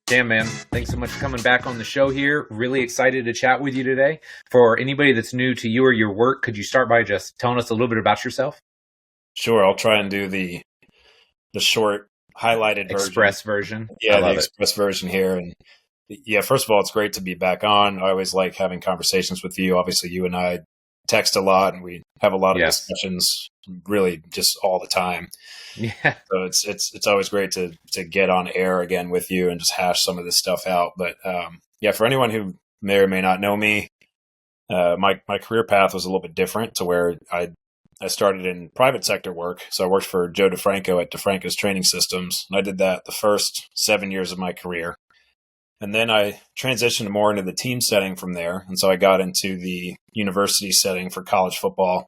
Damn, man. Thanks so much for coming back on the show here. Really excited to chat with you today. For anybody that's new to you or your work, could you start by just telling us a little bit about yourself? Sure, I'll try and do the short highlighted version. Express version. I Yeah, the love it. express version here. And yeah, first of all, it's great to be back on. I always like having conversations with you. Obviously, you and I text a lot, and we have a lot of Yes. discussions, really just all the time. Yeah. So it's always great to get on air again with you and just hash some of this stuff out. But yeah, for anyone who may or may not know me, my career path was a little bit different to where I started in private sector work. So I worked for Joe DeFranco at DeFranco's Training Systems. And I did that the first 7 years of my career. And then I transitioned more into the team setting from there. And so I got into the university setting for college football.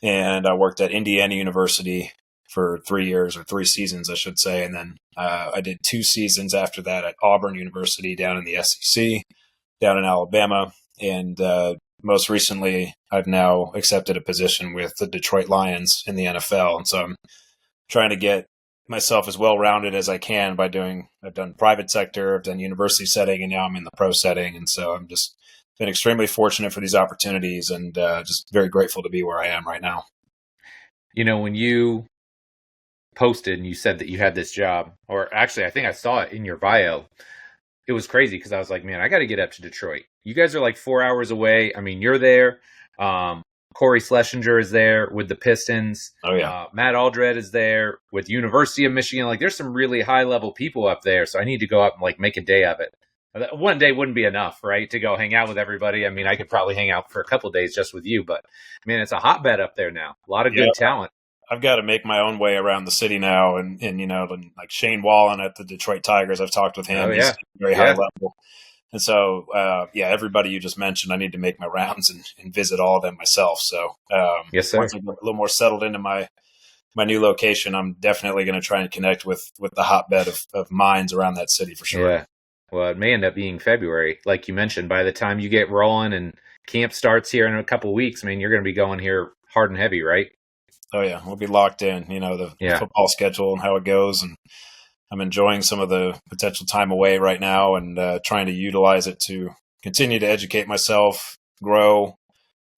And I worked at Indiana University for 3 years, or 3 seasons, I should say. And then I did 2 seasons after that at Auburn University down in the SEC, down in Alabama. And most recently, I've now accepted a position with the Detroit Lions in the NFL. And so I'm trying to get myself as well-rounded as I can I've done private sector, I've done university setting, and now I'm in the pro setting. And so I'm just been extremely fortunate for these opportunities and just very grateful to be where I am right now. You know, when you posted and you said that you had this job, or actually, I think I saw it in your bio, it was crazy because I was like, man, I got to get up to Detroit. You guys are like 4 hours away. I mean, you're there. Corey Schlesinger is there with the Pistons. Oh, yeah. Matt Aldred is there with University of Michigan. Like, there's some really high level people up there. So I need to go up and like make a day of it. One day wouldn't be enough, right? To go hang out with everybody. I mean, I could probably hang out for a couple of days just with you, but I mean, it's a hotbed up there now. A lot of good talent. I've got to make my own way around the city now. And you know, like Shane Wallen at the Detroit Tigers, I've talked with him. Oh, yeah. He's very high level. And so, everybody you just mentioned, I need to make my rounds and visit all of them myself. So, yes, sir. Once I get a little more settled into my new location, I'm definitely going to try and connect with the hotbed of minds around that city for sure. Yeah. Well, it may end up being February, like you mentioned. By the time you get rolling and camp starts here in a couple of weeks, I mean, you're going to be going here hard and heavy, right? Oh, yeah. We'll be locked in, you know, the football schedule and how it goes. And I'm enjoying some of the potential time away right now and trying to utilize it to continue to educate myself, grow,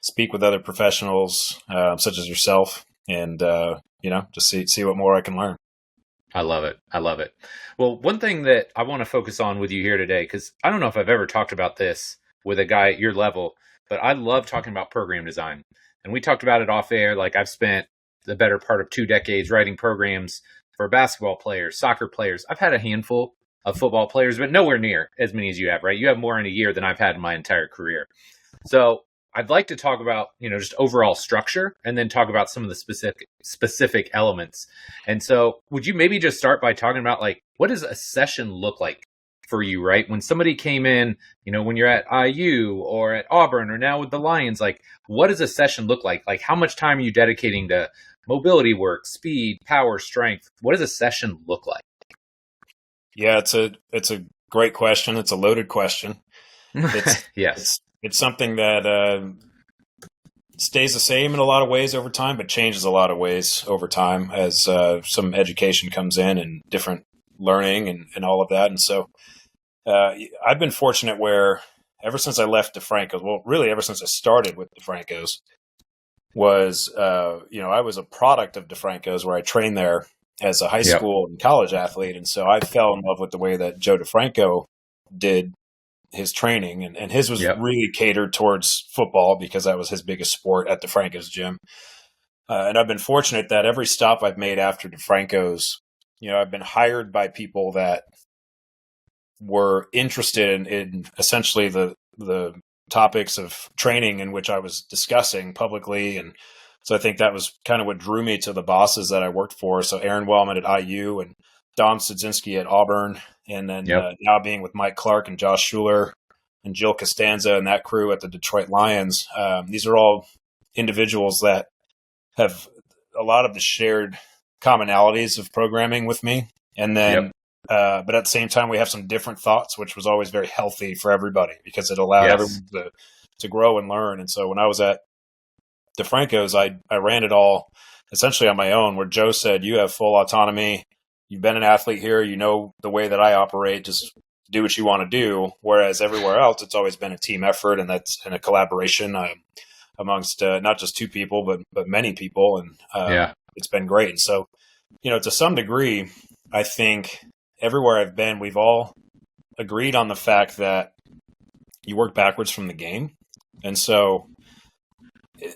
speak with other professionals such as yourself, and, just see what more I can learn. I love it. I love it. Well, one thing that I want to focus on with you here today, because I don't know if I've ever talked about this with a guy at your level, but I love talking about program design. And we talked about it off air. Like, I've spent the better part of 2 decades writing programs for basketball players, soccer players. I've had a handful of football players, but nowhere near as many as you have, right? You have more in a year than I've had in my entire career. So I'd like to talk about, just overall structure and then talk about some of the specific elements. And so would you maybe just start by talking about, like, what does a session look like for you, right? When somebody came in, when you're at IU or at Auburn or now with the Lions, like, what does a session look like? Like, how much time are you dedicating to mobility work, speed, power, strength? What does a session look like? Yeah, it's a great question. It's a loaded question. Yes. It's something that stays the same in a lot of ways over time, but changes a lot of ways over time as some education comes in and different learning and all of that. And so I've been fortunate where ever since I left DeFranco's, well, really ever since I started with DeFranco's, was, I was a product of DeFranco's where I trained there as a high school and college athlete. And so I fell in love with the way that Joe DeFranco did his training, and his was really catered towards football because that was his biggest sport at DeFranco's gym. And I've been fortunate that every stop I've made after DeFranco's, I've been hired by people that were interested in essentially the topics of training in which I was discussing publicly. And so I think that was kind of what drew me to the bosses that I worked for. So Aaron Wellman at IU and Dom Studzinski at Auburn, and then now being with Mike Clark and Josh Schuler and Jill Costanza and that crew at the Detroit Lions. These are all individuals that have a lot of the shared commonalities of programming with me. And then, but at the same time, we have some different thoughts, which was always very healthy for everybody because it allowed everyone to grow and learn. And so when I was at DeFranco's, I ran it all essentially on my own, where Joe said, you have full autonomy. You've been an athlete here. You know the way that I operate. Just do what you want to do. Whereas everywhere else, it's always been a team effort, and that's in a collaboration amongst not just two people, but many people. And it's been great. And so, to some degree, I think everywhere I've been, we've all agreed on the fact that you work backwards from the game. And so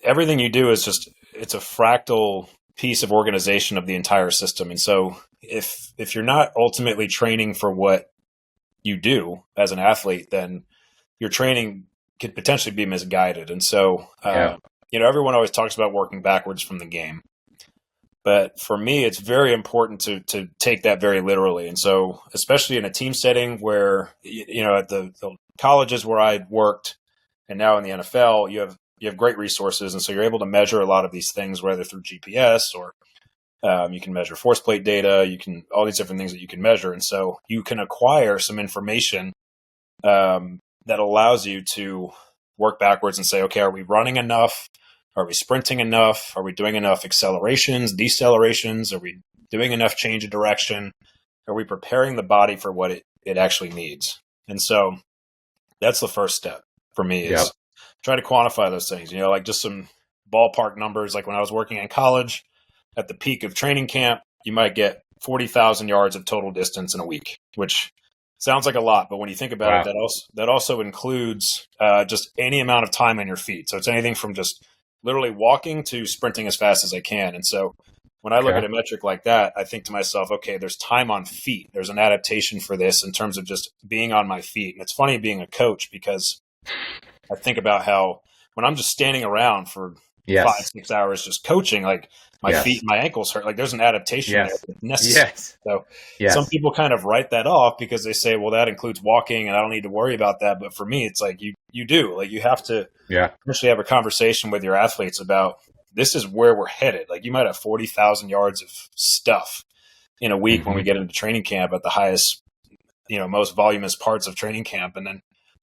everything you do is it's a fractal piece of organization of the entire system. And so if you're not ultimately training for what you do as an athlete, then your training could potentially be misguided. And so, everyone always talks about working backwards from the game. But for me, it's very important to take that very literally. And so, especially in a team setting where, at the colleges where I worked and now in the NFL, you have great resources. And so you're able to measure a lot of these things, whether through GPS or you can measure force plate data, all these different things that you can measure. And so you can acquire some information that allows you to work backwards and say, okay, are we running enough? Are we sprinting enough? Are we doing enough accelerations, decelerations? Are we doing enough change of direction? Are we preparing the body for what it actually needs? And so that's the first step for me is try to quantify those things, like just some ballpark numbers. Like when I was working in college at the peak of training camp, you might get 40,000 yards of total distance in a week, which sounds like a lot. But when you think about it, that also includes just any amount of time on your feet. So it's anything from just literally walking to sprinting as fast as I can. And so when I look at a metric like that, I think to myself, okay, there's time on feet. There's an adaptation for this in terms of just being on my feet. And it's funny being a coach because I think about how when I'm just standing around for 5-6 hours just coaching, like my feet and my ankles hurt. Like there's an adaptation there that's necessary. So some people kind of write that off because they say, well, that includes walking and I don't need to worry about that. But for me, it's like you do. Like you have to actually have a conversation with your athletes about this is where we're headed. Like you might have 40,000 yards of stuff in a week when we get into training camp at the highest, most voluminous parts of training camp.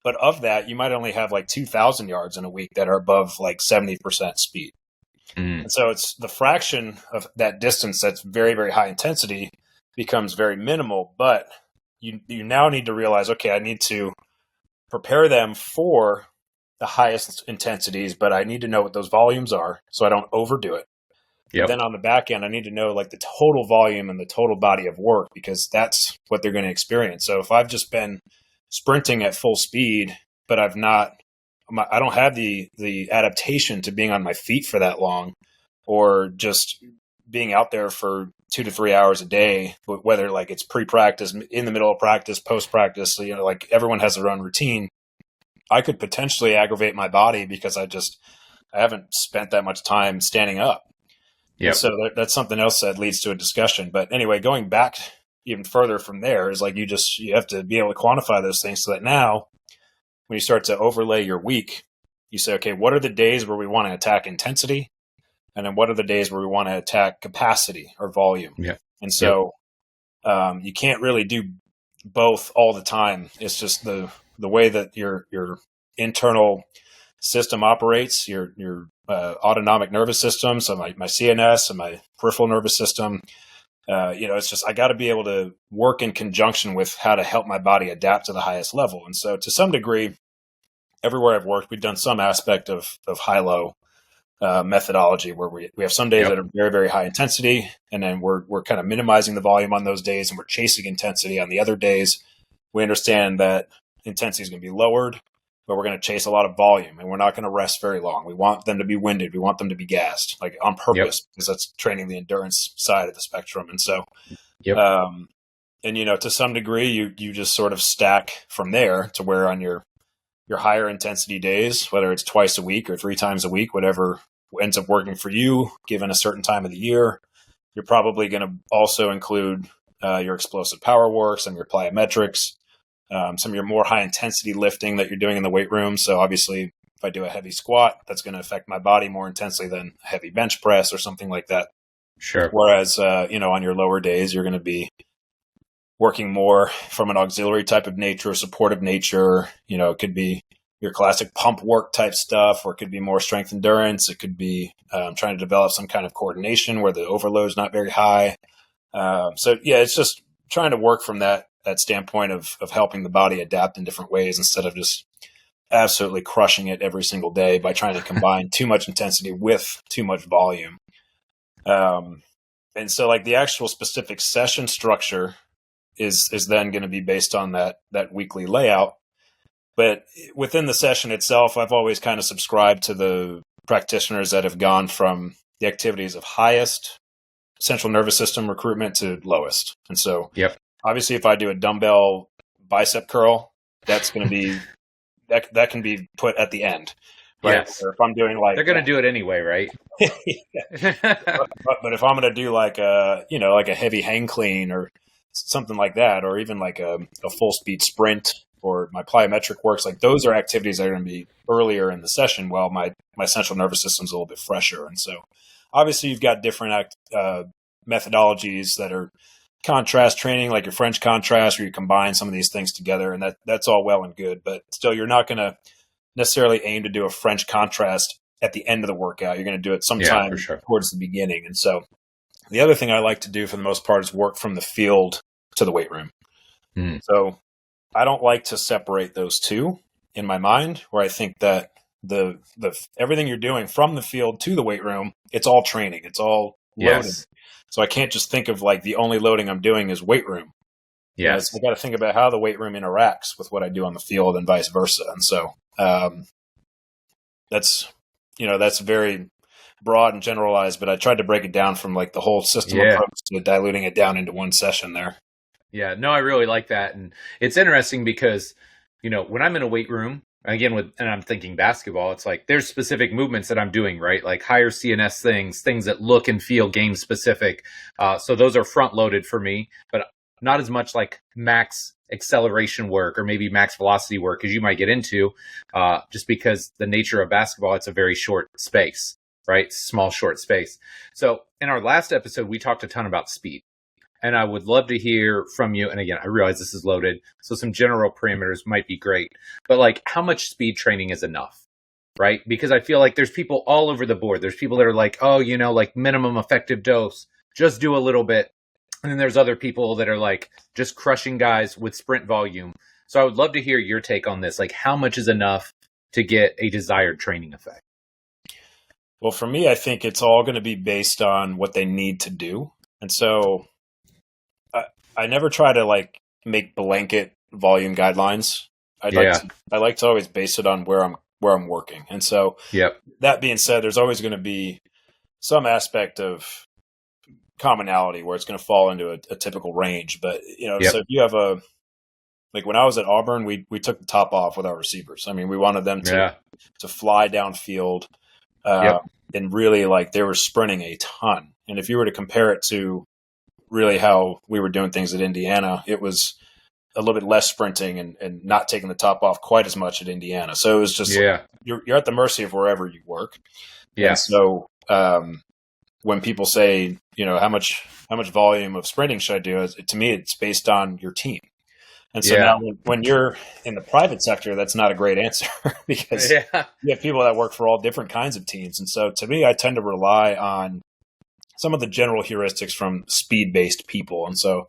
But of that, you might only have like 2,000 yards in a week that are above like 70% speed. And so it's the fraction of that distance that's very, very high intensity becomes very minimal. But you now need to realize, okay, I need to prepare them for the highest intensities, but I need to know what those volumes are so I don't overdo it. Then on the back end, I need to know like the total volume and the total body of work because that's what they're going to experience. So if I've just been sprinting at full speed, but I don't have the adaptation to being on my feet for that long or just being out there for 2 to 3 hours a day, whether like it's pre-practice, in the middle of practice, post-practice, like everyone has their own routine. I could potentially aggravate my body because I haven't spent that much time standing up. So that's something else that leads to a discussion. But anyway, going back even further from there is like you have to be able to quantify those things so that now when you start to overlay your week, you say, okay, what are the days where we want to attack intensity? And then what are the days where we want to attack capacity or volume? And so you can't really do both all the time. It's just the way that your internal system operates, your autonomic nervous system, so my CNS and my peripheral nervous system. It's just I got to be able to work in conjunction with how to help my body adapt to the highest level. And so to some degree, everywhere I've worked, we've done some aspect of high-low methodology where we have some days that are very, very high intensity, and then we're kind of minimizing the volume on those days, and we're chasing intensity on the other days. We understand that intensity is going to be lowered, but we're going to chase a lot of volume, and we're not going to rest very long. We want them to be winded. We want them to be gassed, like on purpose, because that's training the endurance side of the spectrum. And so, to some degree, you just sort of stack from there to where on your higher intensity days, whether it's twice a week or 3 times a week, whatever ends up working for you, given a certain time of the year, you're probably going to also include your explosive power work, some of your plyometrics, some of your more high intensity lifting that you're doing in the weight room. So obviously if I do a heavy squat, that's going to affect my body more intensely than a heavy bench press or something like that. Sure. Whereas, on your lower days, you're going to be working more from an auxiliary type of nature, supportive nature. It could be your classic pump work type stuff, or it could be more strength endurance. It could be trying to develop some kind of coordination where the overload is not very high. It's just trying to work from that that standpoint of helping the body adapt in different ways instead of just absolutely crushing it every single day by trying to combine too much intensity with too much volume. And so like the actual specific session structure is then going to be based on that weekly layout. But within the session itself, I've always kind of subscribed to the practitioners that have gone from the activities of highest central nervous system recruitment to lowest. And so obviously if I do a dumbbell bicep curl, that's going to be, that can be put at the end. Right? Yes. Or if I'm doing like, they're going to do it anyway, right? but if I'm going to do like like a heavy hang clean or something like that, or even like a full speed sprint, or my plyometric works, like those are activities that are going to be earlier in the session while my central nervous system's a little bit fresher. And so obviously you've got different methodologies that are contrast training, like your French contrast, where you combine some of these things together, and that's all well and good, but still you're not going to necessarily aim to do a French contrast at the end of the workout. You're going to do it sometime towards the beginning. And so the other thing I like to do for the most part is work from the field to the weight room. So I don't like to separate those two in my mind, where I think that the everything you're doing from the field to the weight room, it's all training. It's all loading. So I can't just think of like the only loading I'm doing is weight room. Yes. I got to think about how the weight room interacts with what I do on the field and vice versa. And so that's very broad and generalized, but I tried to break it down from like the whole system approach to diluting it down into one session there. Yeah, no, I really like that. And it's interesting because, when I'm in a weight room, again, and I'm thinking basketball, it's like there's specific movements that I'm doing, right? Like higher CNS things that look and feel game specific. So those are front loaded for me, but not as much like max acceleration work or maybe max velocity work as you might get into, just because the nature of basketball, it's a very short space, right? Small, short space. So in our last episode, we talked a ton about speed. And I would love to hear from you. And again, I realize this is loaded, so some general parameters might be great. But like, how much speed training is enough, right? Because I feel like there's people all over the board. There's people that are like, oh, like minimum effective dose, just do a little bit. And then there's other people that are like just crushing guys with sprint volume. So I would love to hear your take on this. Like, how much is enough to get a desired training effect? Well, for me, I think it's all going to be based on what they need to do. And so I never try to like make blanket volume guidelines. I like to always base it on where I'm working. And so that being said, there's always going to be some aspect of commonality where it's going to fall into a typical range. But, so if you have like when I was at Auburn, we took the top off with our receivers. I mean, we wanted them to fly downfield and really like they were sprinting a ton. And if you were to compare it to really how we were doing things at Indiana, it was a little bit less sprinting and not taking the top off quite as much at Indiana. So it was just you're at the mercy of wherever you work. Yeah. And so when people say, how much volume of sprinting should I do? To me, it's based on your team. And so now when you're in the private sector, that's not a great answer because you have people that work for all different kinds of teams. And so to me, I tend to rely on some of the general heuristics from speed-based people. And so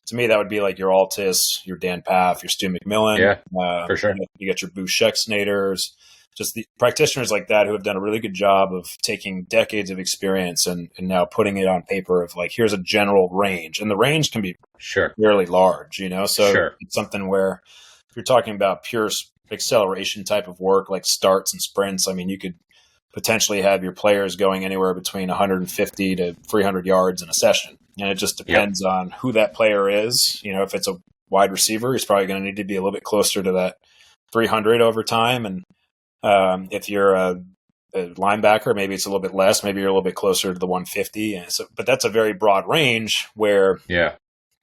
to me, that would be like your Altis, your Dan Paff, your Stu McMillan. For sure. You got your Boosh Schexnaders, just the practitioners like that who have done a really good job of taking decades of experience and now putting it on paper of like, here's a general range. And the range can be fairly large, So it's something where if you're talking about pure acceleration type of work, like starts and sprints, I mean, you could potentially have your players going anywhere between 150 to 300 yards in a session. And it just depends on who that player is. If it's a wide receiver, he's probably going to need to be a little bit closer to that 300 over time. And if you're a linebacker, maybe it's a little bit less. Maybe you're a little bit closer to the 150. And so, but that's a very broad range where,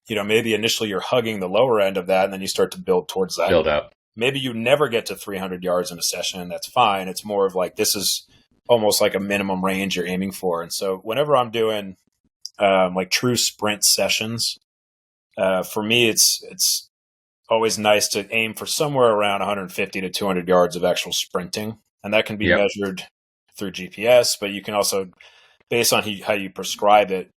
maybe initially you're hugging the lower end of that, and then you start to build towards that. Build up. Maybe you never get to 300 yards in a session, and that's fine. It's more of like, this is almost like a minimum range you're aiming for. And so whenever I'm doing like true sprint sessions, for me, it's always nice to aim for somewhere around 150 to 200 yards of actual sprinting. And that can be measured through GPS, but you can also, based on how you prescribe it,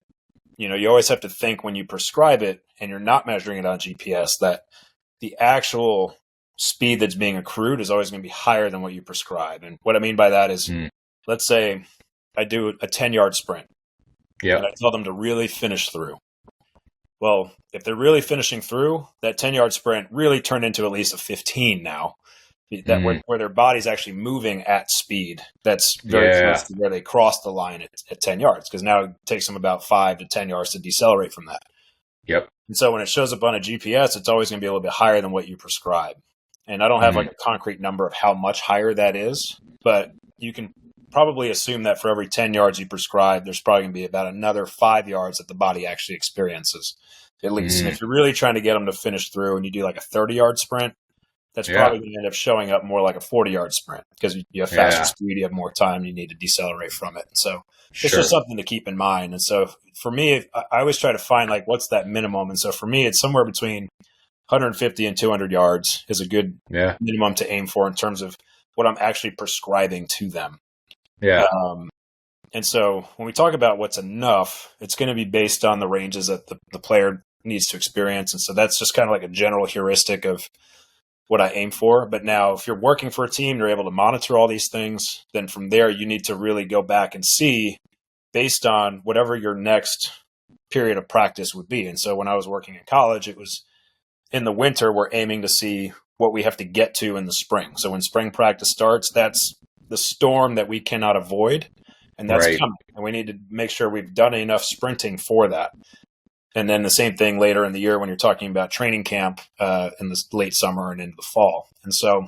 you always have to think when you prescribe it and you're not measuring it on GPS that the actual speed that's being accrued is always going to be higher than what you prescribe. And what I mean by that is, let's say I do a 10-yard sprint. Yeah. And I tell them to really finish through. Well, if they're really finishing through, that 10-yard sprint really turned into at least a 15 now. That where their body's actually moving at speed. That's very close to where they cross the line at 10 yards, because now it takes them about 5 to 10 yards to decelerate from that. Yep. And so when it shows up on a GPS, it's always going to be a little bit higher than what you prescribe. And I don't have like a concrete number of how much higher that is, but you can probably assume that for every 10 yards you prescribe, there's probably going to be about another 5 yards that the body actually experiences, at least. And if you're really trying to get them to finish through and you do like a 30-yard sprint, that's probably going to end up showing up more like a 40-yard sprint, because you have faster speed, you have more time, you need to decelerate from it. So it's just something to keep in mind. And so for me, I always try to find like what's that minimum. And so for me, it's somewhere between 150 and 200 yards is a good minimum to aim for in terms of what I'm actually prescribing to them. Yeah. And so when we talk about what's enough, it's going to be based on the ranges that the player needs to experience. And so that's just kind of like a general heuristic of what I aim for. But now if you're working for a team, you're able to monitor all these things, then from there you need to really go back and see based on whatever your next period of practice would be. And so when I was working in college, it was in the winter, we're aiming to see what we have to get to in the spring. So when spring practice starts, that's the storm that we cannot avoid, and that's coming. And we need to make sure we've done enough sprinting for that. And then the same thing later in the year when you're talking about training camp in the late summer and into the fall. And so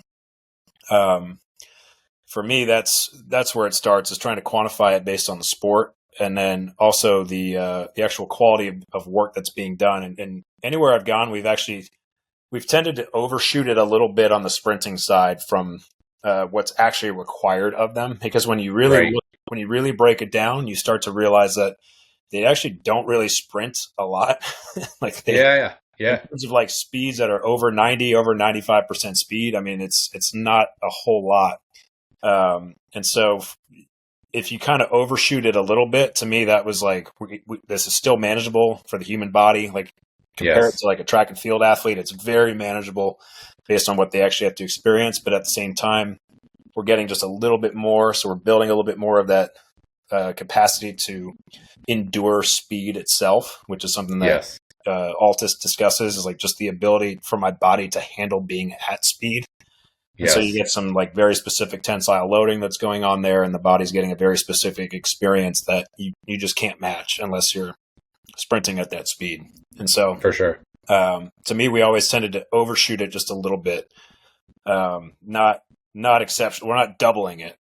for me, that's where it starts, is trying to quantify it based on the sport, and then also the actual quality of work that's being done. And anywhere I've gone, we've tended to overshoot it a little bit on the sprinting side from what's actually required of them, because when you really break it down, you start to realize that they actually don't really sprint a lot. In terms of like speeds that are over 90, over 95% speed. I mean, it's not a whole lot. And so if you kind of overshoot it a little bit, to me, that was like, this is still manageable for the human body. Like compare it to like a track and field athlete, it's very manageable based on what they actually have to experience. But at the same time, we're getting just a little bit more. So we're building a little bit more of that capacity to endure speed itself, which is something that Altus discusses, is like just the ability for my body to handle being at speed. And so you get some like very specific tensile loading that's going on there, and the body's getting a very specific experience that you just can't match unless you're sprinting at that speed. And so for sure, to me, we always tended to overshoot it just a little bit. Not exceptional. We're not doubling it.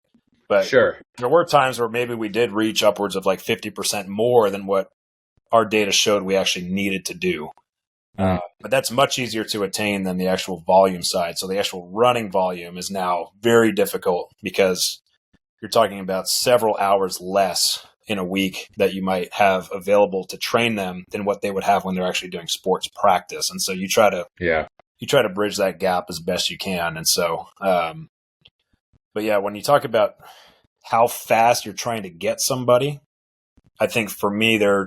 But there were times where maybe we did reach upwards of like 50% more than what our data showed we actually needed to do. But that's much easier to attain than the actual volume side. So the actual running volume is now very difficult, because you're talking about several hours less in a week that you might have available to train them than what they would have when they're actually doing sports practice. And so you try to bridge that gap as best you can. And so, but yeah, when you talk about how fast you're trying to get somebody, I think for me, I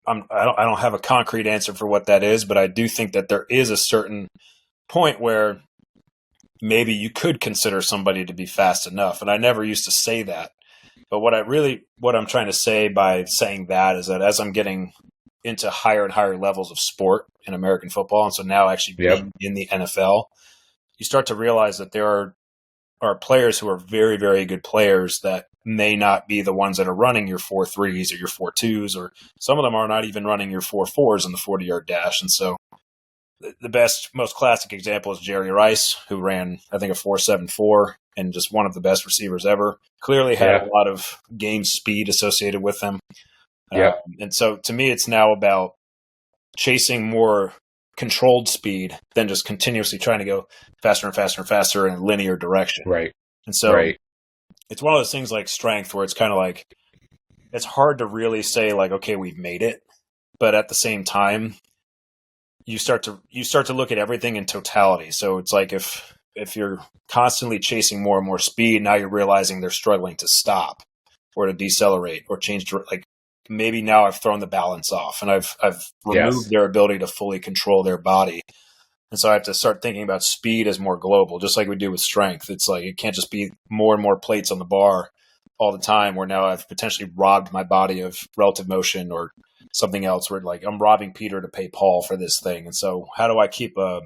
don't have a concrete answer for what that is, but I do think that there is a certain point where maybe you could consider somebody to be fast enough. And I never used to say that, but what I'm trying to say by saying that is that as I'm getting into higher and higher levels of sport in American football, and so now actually being in the NFL, you start to realize that there are players who are very, very good players that may not be the ones that are running your 4.3s or your 4.2s, or some of them are not even running your 4.4s in the 40-yard dash. And so the best, most classic example is Jerry Rice, who ran, I think, a 4.74 and just one of the best receivers ever. Clearly had a lot of game speed associated with him. And so to me, it's now about chasing more controlled speed than just continuously trying to go faster and faster and faster in a linear direction. Right. And so it's one of those things like strength, where it's kind of like, it's hard to really say like, okay, we've made it. But at the same time, you start to look at everything in totality. So it's like if you're constantly chasing more and more speed, now you're realizing they're struggling to stop or to decelerate or change. Like maybe now I've thrown the balance off and I've removed Yes. their ability to fully control their body. And so I have to start thinking about speed as more global, just like we do with strength. It's like it can't just be more and more plates on the bar all the time, where now I've potentially robbed my body of relative motion or something else, where like I'm robbing Peter to pay Paul for this thing. And so how do I keep a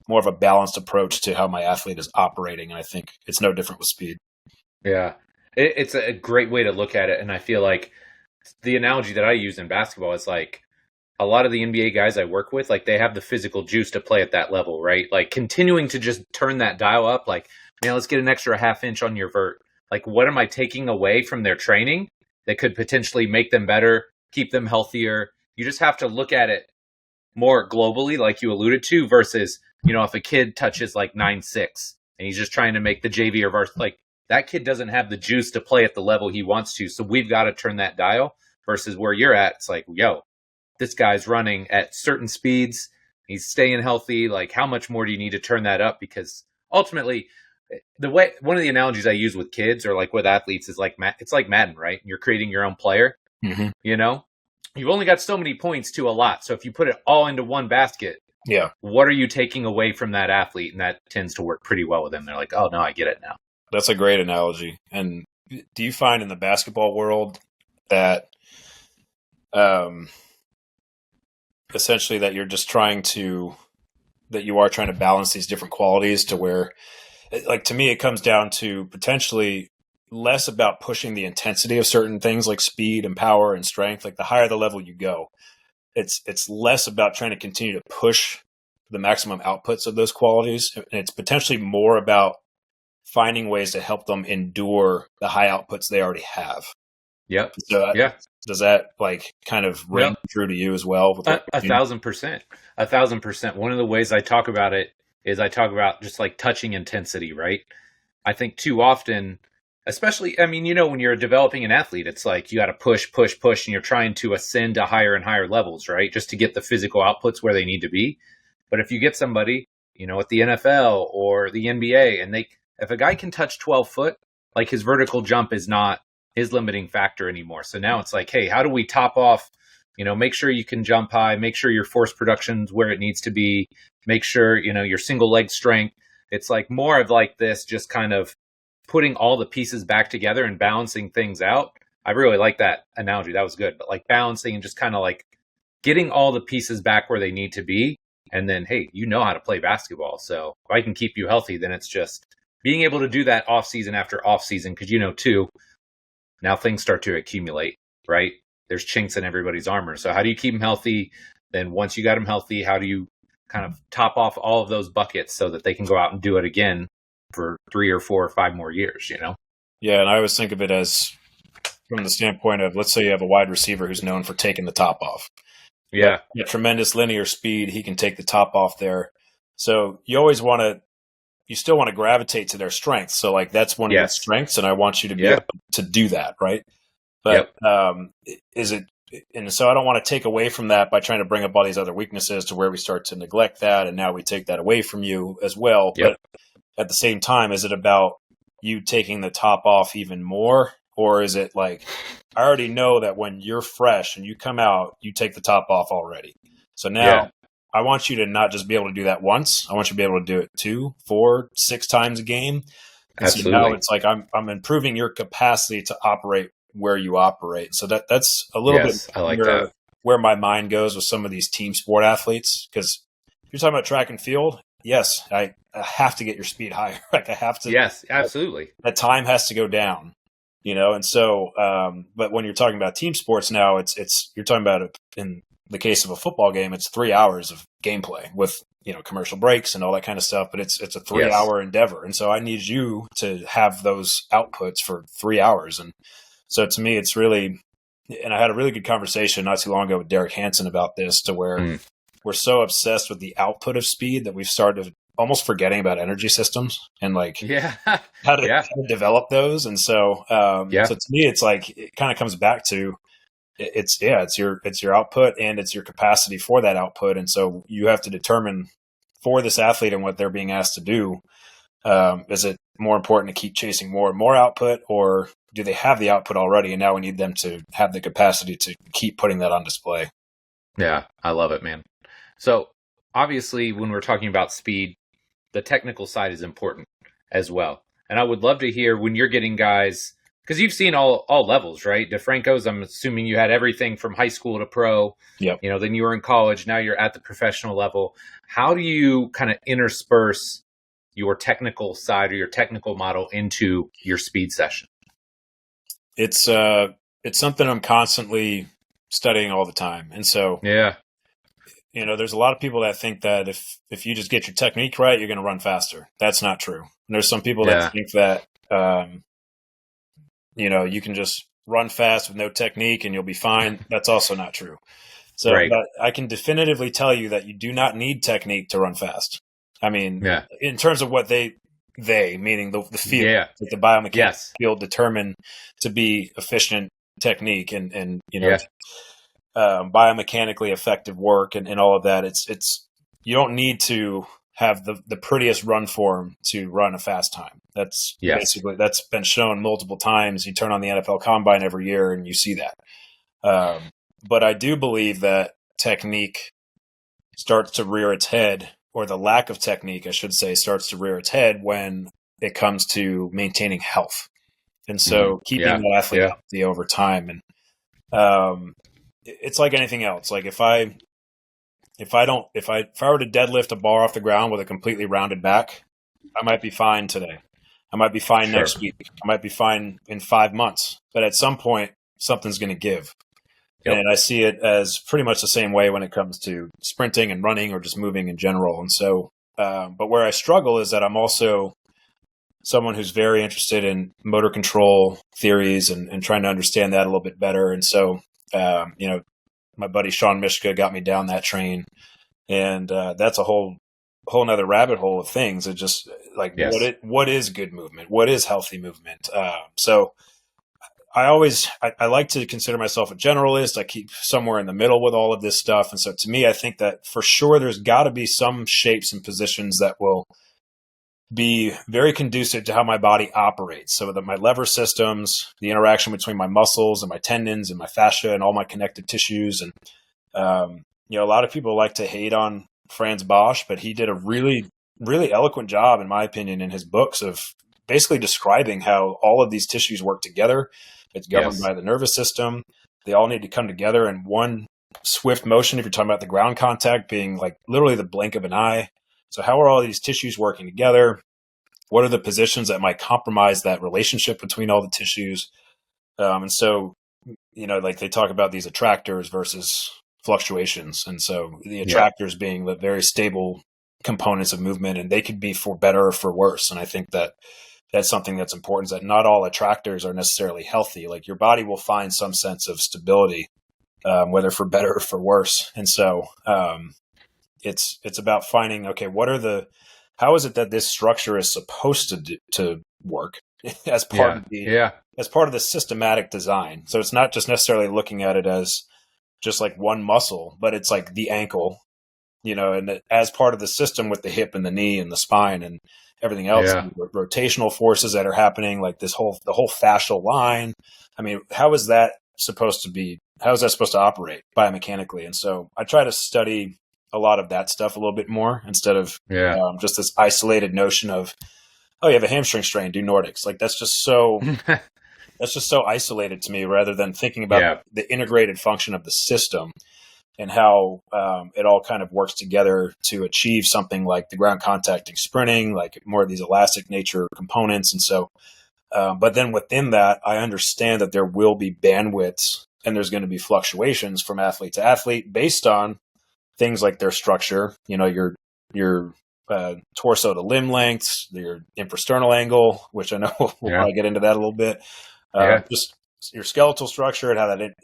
more of a balanced approach to how my athlete is operating? And I think it's no different with speed. Yeah. It's a great way to look at it. And I feel like the analogy that I use in basketball is like a lot of the NBA guys I work with, like they have the physical juice to play at that level, right? Like continuing to just turn that dial up, like, man, let's get an extra half inch on your vert. Like, what am I taking away from their training that could potentially make them better, keep them healthier? You just have to look at it more globally, like you alluded to, versus, if a kid touches like 9'6" and he's just trying to make the JV or varsity, like that kid doesn't have the juice to play at the level he wants to. So we've got to turn that dial versus where you're at. It's like, yo, this guy's running at certain speeds. He's staying healthy. Like, how much more do you need to turn that up? Because ultimately, one of the analogies I use with kids or like with athletes is like, it's like Madden, right? You're creating your own player. Mm-hmm. You've only got so many points to a lot. So if you put it all into one basket, what are you taking away from that athlete? And that tends to work pretty well with them. They're like, oh no, I get it now. That's a great analogy. And do you find in the basketball world that, essentially that you are trying to balance these different qualities to where, like, to me, it comes down to potentially less about pushing the intensity of certain things like speed and power and strength. Like the higher the level you go, it's less about trying to continue to push the maximum outputs of those qualities. And it's potentially more about finding ways to help them endure the high outputs they already have. Yep. So does that like kind of ring true to you as well? With 1,000%. 1,000%. One of the ways I talk about it is I talk about just like touching intensity, right? I think too often, especially, when you're developing an athlete, it's like you got to push, and you're trying to ascend to higher and higher levels, right? Just to get the physical outputs where they need to be. But if you get somebody, at the NFL or the NBA, and if a guy can touch 12 foot, like his vertical jump is not his limiting factor anymore. So now it's like, hey, how do we top off, make sure you can jump high, make sure your force production's where it needs to be, make sure, your single leg strength. It's like more of like this, just kind of putting all the pieces back together and balancing things out. I really like that analogy. That was good. But like balancing and just kind of like getting all the pieces back where they need to be. And then, hey, how to play basketball. So if I can keep you healthy, then it's just being able to do that off season after off season. Because, too, now things start to accumulate, right? There's chinks in everybody's armor. So how do you keep them healthy? Then once you got them healthy, how do you kind of top off all of those buckets so that they can go out and do it again for 3 or 4 or 5 more years, Yeah, and I always think of it as from the standpoint of, let's say you have a wide receiver who's known for taking the top off. Yeah. Tremendous linear speed. He can take the top off there. So you still want to gravitate to their strengths. So like that's one of your strengths, and I want you to be able to do that, right? But and so I don't want to take away from that by trying to bring up all these other weaknesses to where we start to neglect that, and now we take that away from you as well. But at the same time, is it about you taking the top off even more? Or is it like, I already know that when you're fresh and you come out, you take the top off already. So now I want you to not just be able to do that once. I want you to be able to do it 2, 4, 6 times a game. Absolutely. So now it's like I'm improving your capacity to operate where you operate. So that's a little bit I like that. Where my mind goes with some of these team sport athletes. Because if you're talking about track and field, yes, I have to get your speed higher. Like I have to. Yes, absolutely. That time has to go down. And so, but when you're talking about team sports now, you're talking about it in the case of a football game, it's 3 hours of gameplay with, commercial breaks and all that kind of stuff, but it's a 3-hour endeavor. And so I need you to have those outputs for 3 hours. And so to me, it's really, and I had a really good conversation not too long ago with Derek Hansen about this, to where we're so obsessed with the output of speed that we've started almost forgetting about energy systems and like how to develop those. And so, so to me, it's like, it kind of comes back to it's your output and it's your capacity for that output. And so you have to determine for this athlete and what they're being asked to do. Is it more important to keep chasing more and more output, or do they have the output already? And now we need them to have the capacity to keep putting that on display. Yeah, I love it, man. So obviously, when we're talking about speed, the technical side is important as well. And I would love to hear when you're getting guys, because you've seen all levels, right? DeFranco's, I'm assuming you had everything from high school to pro. Yep. Then you were in college. Now you're at the professional level. How do you kind of intersperse your technical side or your technical model into your speed session? It's something I'm constantly studying all the time. And so, yeah, there's a lot of people that think that if you just get your technique right, you're going to run faster. That's not true. And there's some people that think that, you can just run fast with no technique and you'll be fine. That's also not true. So but I can definitively tell you that you do not need technique to run fast. I mean, in terms of what they meaning the field, the biomechanics field determined to be efficient technique and biomechanically effective work and all of that. It's you don't need to have the prettiest run form to run a fast time. That's basically, that's been shown multiple times. You turn on the NFL Combine every year and you see that. But I do believe that technique starts to rear its head, or the lack of technique, I should say, starts to rear its head when it comes to maintaining health. And so keeping the athlete healthy over time. And it's like anything else. Like if I were to deadlift a bar off the ground with a completely rounded back, I might be fine today. I might be fine next week. I might be fine in 5 months. But at some point, something's going to give. Yep. And I see it as pretty much the same way when it comes to sprinting and running or just moving in general. And so, but where I struggle is that I'm also someone who's very interested in motor control theories and trying to understand that a little bit better. And so, my buddy Sean Mishka got me down that train, and that's a whole nother rabbit hole of things. It just like what is good movement? What is healthy movement? So I like to consider myself a generalist. I keep somewhere in the middle with all of this stuff. And so to me, I think that for sure there's got to be some shapes and positions that will be very conducive to how my body operates. So that my lever systems, the interaction between my muscles and my tendons and my fascia and all my connective tissues. And, a lot of people like to hate on Franz Bosch, but he did a really, really eloquent job, in my opinion, in his books of basically describing how all of these tissues work together. It's governed by the nervous system. They all need to come together in one swift motion. If you're talking about the ground contact being like literally the blink of an eye. So how are all these tissues working together? What are the positions that might compromise that relationship between all the tissues? And so, like they talk about these attractors versus fluctuations. And so the attractors being the very stable components of movement, and they could be for better or for worse. And I think that that's something that's important, is that not all attractors are necessarily healthy. Like your body will find some sense of stability, whether for better or for worse. And so it's about finding, okay, how is it that this structure is supposed to work as part of the systematic design? So it's not just necessarily looking at it as just like one muscle, but it's like the ankle, and as part of the system with the hip and the knee and the spine and everything else, rotational forces that are happening, like the whole fascial line. I mean, how is that supposed to operate biomechanically? And so I try to study a lot of that stuff a little bit more instead of just this isolated notion of, oh, you have a hamstring strain, do Nordics. Like that's just so isolated to me, rather than thinking about the integrated function of the system and how it all kind of works together to achieve something like the ground contacting sprinting, like more of these elastic nature components. And so, but then within that, I understand that there will be bandwidths and there's going to be fluctuations from athlete to athlete based on things like their structure, your torso to limb lengths, your infrasternal angle, which I know we'll probably get into that a little bit. Just your skeletal structure and how that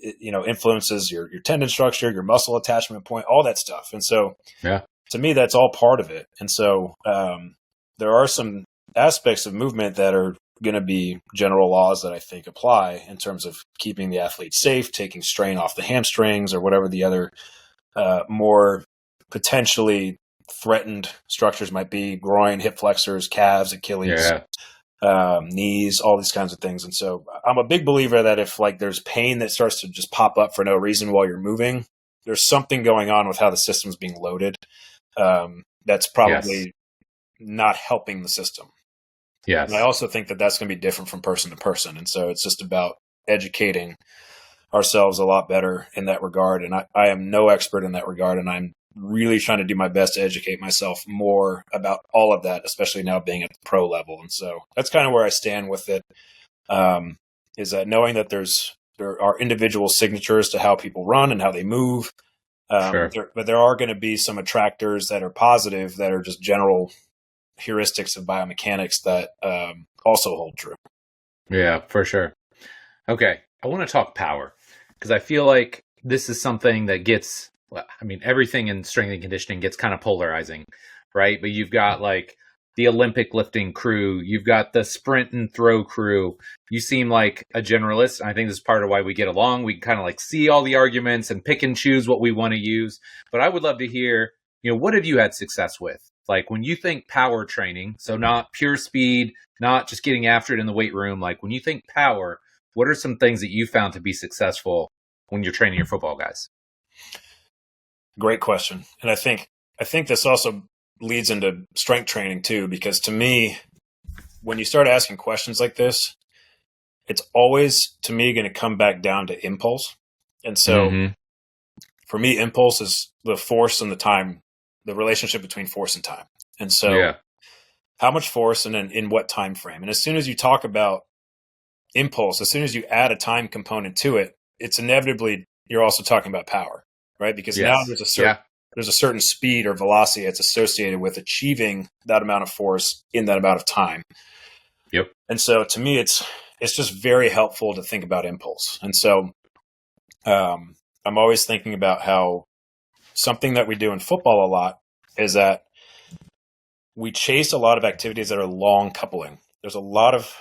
influences your tendon structure, your muscle attachment point, all that stuff. And so to me, that's all part of it. And so there are some aspects of movement that are going to be general laws that I think apply in terms of keeping the athlete safe, taking strain off the hamstrings or whatever the other more potentially threatened structures might be: groin, hip flexors, calves, Achilles. knees, all these kinds of things. And so I'm a big believer that if like there's pain that starts to just pop up for no reason while you're moving, there's something going on with how the system's being loaded. That's probably not helping the system. Yes. And I also think that that's going to be different from person to person. And so it's just about educating ourselves a lot better in that regard. And I am no expert in that regard. And I'm really trying to do my best to educate myself more about all of that, especially now being at the pro level. And so that's kind of where I stand with it, is that knowing that there are individual signatures to how people run and how they move. Sure. But there are going to be some attractors that are positive, that are just general heuristics of biomechanics that also hold true. Yeah, for sure. Okay. I want to talk power because I feel like this is something that gets, I mean, everything in strength and conditioning gets kind of polarizing, right? But you've got like the Olympic lifting crew, you've got the sprint and throw crew. You seem like a generalist. And I think this is part of why we get along. We kind of like see all the arguments and pick and choose what we want to use. But I would love to hear, what have you had success with? Like when you think power training, so not pure speed, not just getting after it in the weight room. Like when you think power, what are some things that you found to be successful when you're training your football guys? Great question. And I think this also leads into strength training too, because to me, when you start asking questions like this, it's always, to me, going to come back down to impulse. And so for me, impulse is the force and the time, the relationship between force and time. And so how much force and then in what time frame? And as soon as you talk about impulse, as soon as you add a time component to it, it's inevitably, you're also talking about power, right? Because now there's a certain speed or velocity that's associated with achieving that amount of force in that amount of time. Yep. And so to me, it's just very helpful to think about impulse. And so I'm always thinking about how something that we do in football a lot is that we chase a lot of activities that are long coupling. There's a lot of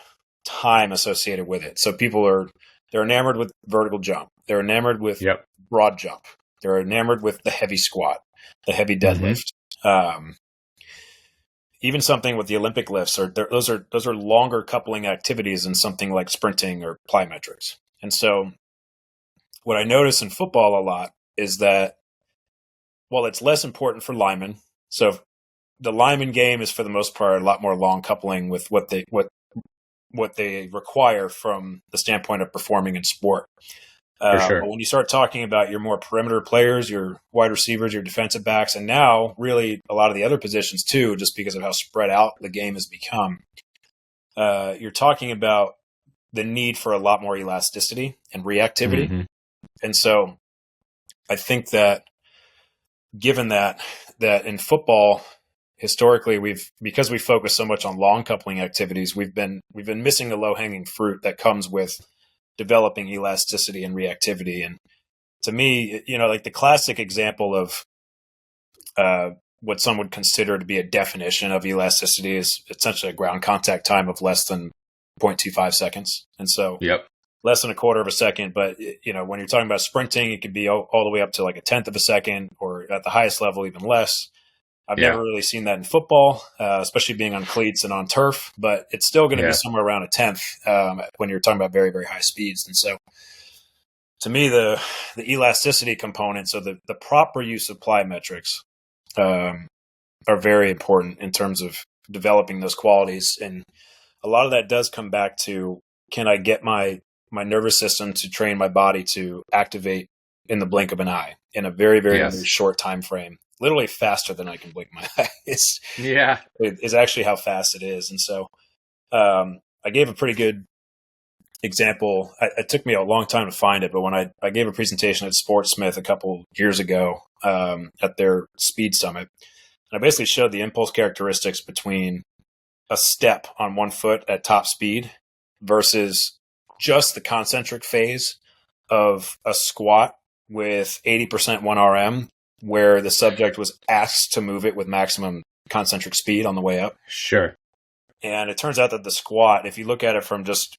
time associated with it. So they're enamored with vertical jump. They're enamored with broad jump. They're enamored with the heavy squat, the heavy deadlift. Even something with the Olympic lifts, those are longer coupling activities than something like sprinting or plyometrics. And so what I notice in football a lot is that while it's less important for linemen, so the lineman game is for the most part a lot more long coupling with what they require from the standpoint of performing in sport. Sure. But when you start talking about your more perimeter players, your wide receivers, your defensive backs, and now really a lot of the other positions too, just because of how spread out the game has become, you're talking about the need for a lot more elasticity and reactivity. And so I think that given that in football, historically, because we focus so much on long coupling activities, we've been missing the low hanging fruit that comes with developing elasticity and reactivity. And to me, like the classic example of what some would consider to be a definition of elasticity is essentially a ground contact time of less than 0.25 seconds. And so less than a quarter of a second. But, when you're talking about sprinting, it could be all the way up to like a tenth of a second, or at the highest level, even less. I've never really seen that in football, especially being on cleats and on turf, but it's still going to be somewhere around a tenth when you're talking about very, very high speeds. And so to me, the elasticity component, so the proper use of plyometrics are very important in terms of developing those qualities. And a lot of that does come back to, can I get my nervous system to train my body to activate in the blink of an eye in a very, very, very short time frame? Literally faster than I can blink my eyes. Is actually how fast it is. And so I gave a pretty good example. It took me a long time to find it, but when I gave a presentation at Sportsmith a couple years ago at their speed summit, and I basically showed the impulse characteristics between a step on one foot at top speed versus just the concentric phase of a squat with 80% 1 RM, where the subject was asked to move it with maximum concentric speed on the way up. Sure. And it turns out that the squat, if you look at it from just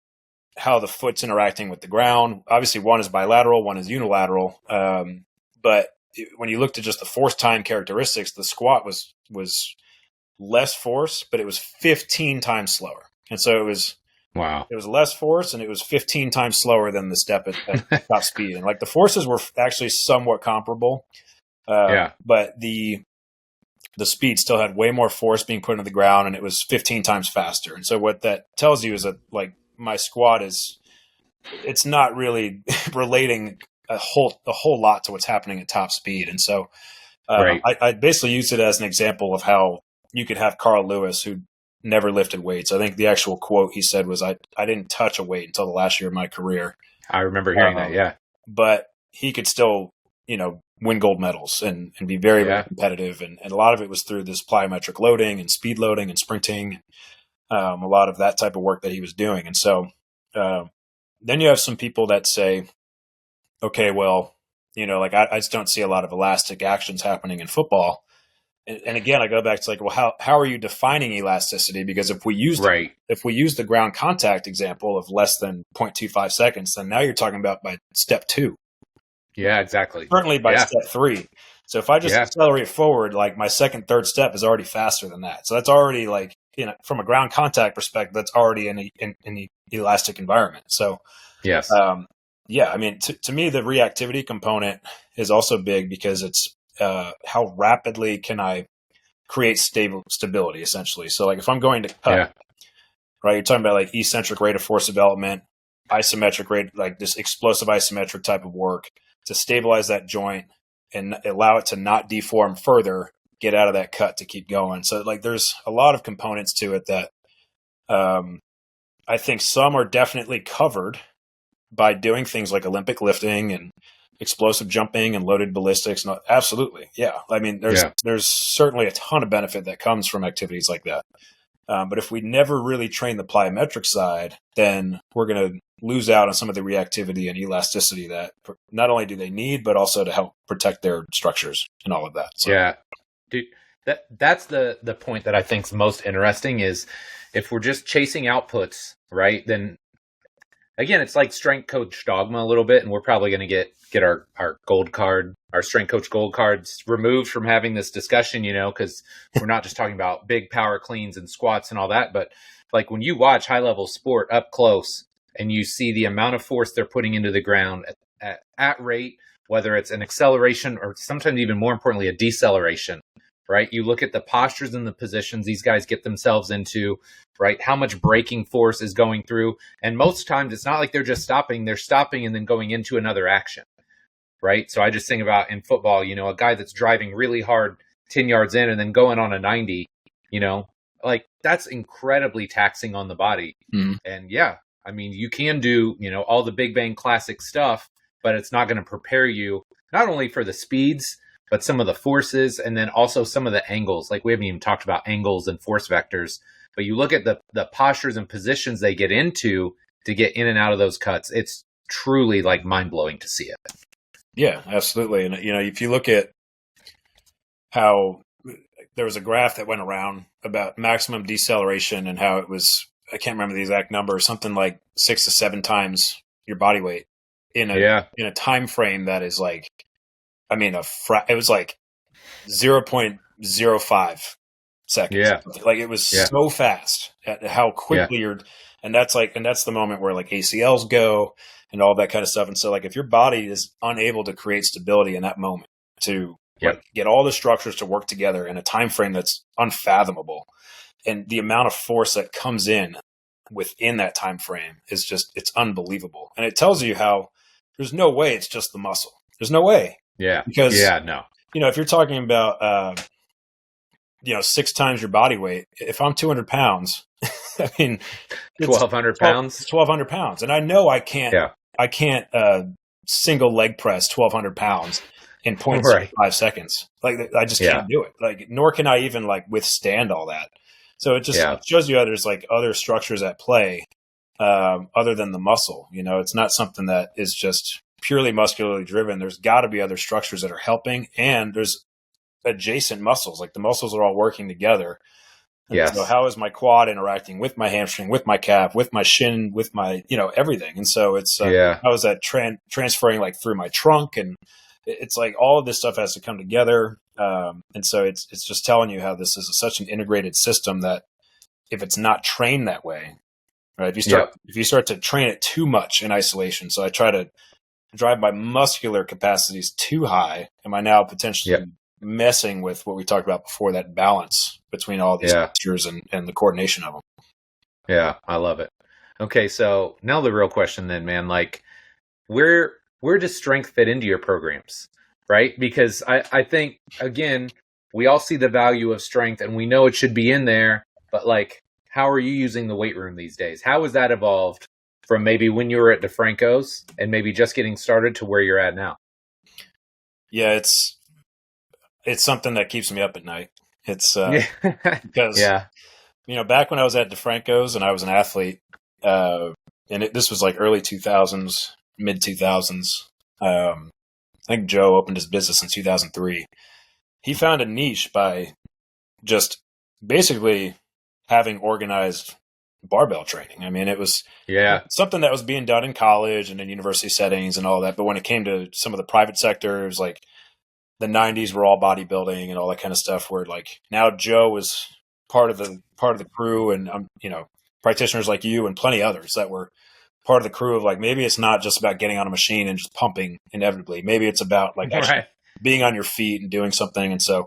how the foot's interacting with the ground, obviously one is bilateral, one is unilateral. But when you looked at just the force time characteristics, the squat was less force, but it was 15 times slower. And so Wow. it was less force, and it was 15 times slower than the step at top speed. And like the forces were actually somewhat comparable, but the speed still had way more force being put into the ground, and it was 15 times faster. And so what that tells you is that like my squat it's not really relating a whole lot to what's happening at top speed. And so I basically used it as an example of how you could have Carl Lewis, who never lifted weights. I think the actual quote he said was, I didn't touch a weight until the last year of my career. I remember hearing that. Yeah. But he could still, win gold medals and be very, very competitive. And a lot of it was through this plyometric loading and speed loading and sprinting, a lot of that type of work that he was doing. And so, then you have some people that say, okay, well, I just don't see a lot of elastic actions happening in football. And again, I go back to like, well, how are you defining elasticity? Because if we use the ground contact example of less than 0.25 seconds, then now you're talking about by step 2. Yeah, exactly. Certainly by step 3. So if I just accelerate forward, like my second, third step is already faster than that. So that's already like, from a ground contact perspective, that's already in the elastic environment. So yes. I mean, to me, the reactivity component is also big because it's how rapidly can I create stability, essentially. So like if I'm going to cut, right, you're talking about like eccentric rate of force development, isometric rate, like this explosive isometric type of work to stabilize that joint and allow it to not deform further, get out of that cut to keep going. So like there's a lot of components to it that I think some are definitely covered by doing things like Olympic lifting and explosive jumping and loaded ballistics. No, absolutely. Yeah. I mean, there's certainly a ton of benefit that comes from activities like that. But if we never really train the plyometric side, then we're going to lose out on some of the reactivity and elasticity that not only do they need, but also to help protect their structures and all of that. So. Yeah. Dude, that's the point that I think is most interesting is if we're just chasing outputs, right, then again, it's like strength coach dogma a little bit, and we're probably going to get our gold card, our strength coach gold cards removed from having this discussion, because we're not just talking about big power cleans and squats and all that, but like when you watch high level sport up close and you see the amount of force they're putting into the ground at rate, whether it's an acceleration or sometimes even more importantly, a deceleration, right? You look at the postures and the positions these guys get themselves into, right? How much braking force is going through. And most times it's not like they're just stopping, they're stopping and then going into another action, right? So I just think about in football, a guy that's driving really hard 10 yards in and then going on a 90, like that's incredibly taxing on the body. Mm-hmm. And I mean, you can do, all the Big Bang classic stuff, but it's not going to prepare you not only for the speeds, but some of the forces and then also some of the angles. Like we haven't even talked about angles and force vectors. But you look at the postures and positions they get into to get in and out of those cuts. It's truly like mind-blowing to see it. Yeah, absolutely. And, if you look at how there was a graph that went around about maximum deceleration and how it was, I can't remember the exact number, something like 6 to 7 times your body weight in a time frame that is like, I mean, it was like 0.05 seconds. Yeah. Like it was so fast at how quickly and that's the moment where like ACLs go and all that kind of stuff. And so like if your body is unable to create stability in that moment to like, get all the structures to work together in a time frame that's unfathomable, and the amount of force that comes in within that time frame is just, it's unbelievable. And it tells you how there's no way it's just the muscle. There's no way. Yeah. Because no. If you're talking about 6 times your body weight, if I'm 200 pounds, I mean, 1,200 pounds. 1,200 pounds, and I know I can't. Yeah. I can't single leg press 1,200 pounds in 0.5 seconds. Like I just can't do it. Like nor can I even like withstand all that. So it just shows you how there's like other structures at play other than the muscle. It's not something that is just purely muscularly driven. There's got to be other structures that are helping, and there's adjacent muscles. Like the muscles are all working together. Yes. So how is my quad interacting with my hamstring, with my calf, with my shin, with my, everything. And so it's, how is that transferring like through my trunk? And it's like all of this stuff has to come together. And so it's just telling you how this is such an integrated system that if it's not trained that way, right? Yep. If you start to train it too much in isolation, so I try to drive my muscular capacities too high, am I now potentially messing with what we talked about before, that balance between all these features and the coordination of them? Yeah, I love it. Okay, so now the real question then, man, like where does strength fit into your programs, right? Because I think, again, we all see the value of strength and we know it should be in there, but like, how are you using the weight room these days? How has that evolved from maybe when you were at DeFranco's and maybe just getting started to where you're at now? Yeah, it's something that keeps me up at night. It's because back when I was at DeFranco's and I was an athlete, this was like early 2000s, mid 2000s. I think Joe opened his business in 2003. He found a niche by just basically having organized barbell training. I mean, it was something that was being done in college and in university settings and all that. But when it came to some of the private sectors, like the 90s were all bodybuilding and all that kind of stuff, where like now Joe was part of the crew, and practitioners like you and plenty others that were part of the crew of like, maybe it's not just about getting on a machine and just pumping inevitably. Maybe it's about like actually being on your feet and doing something. And so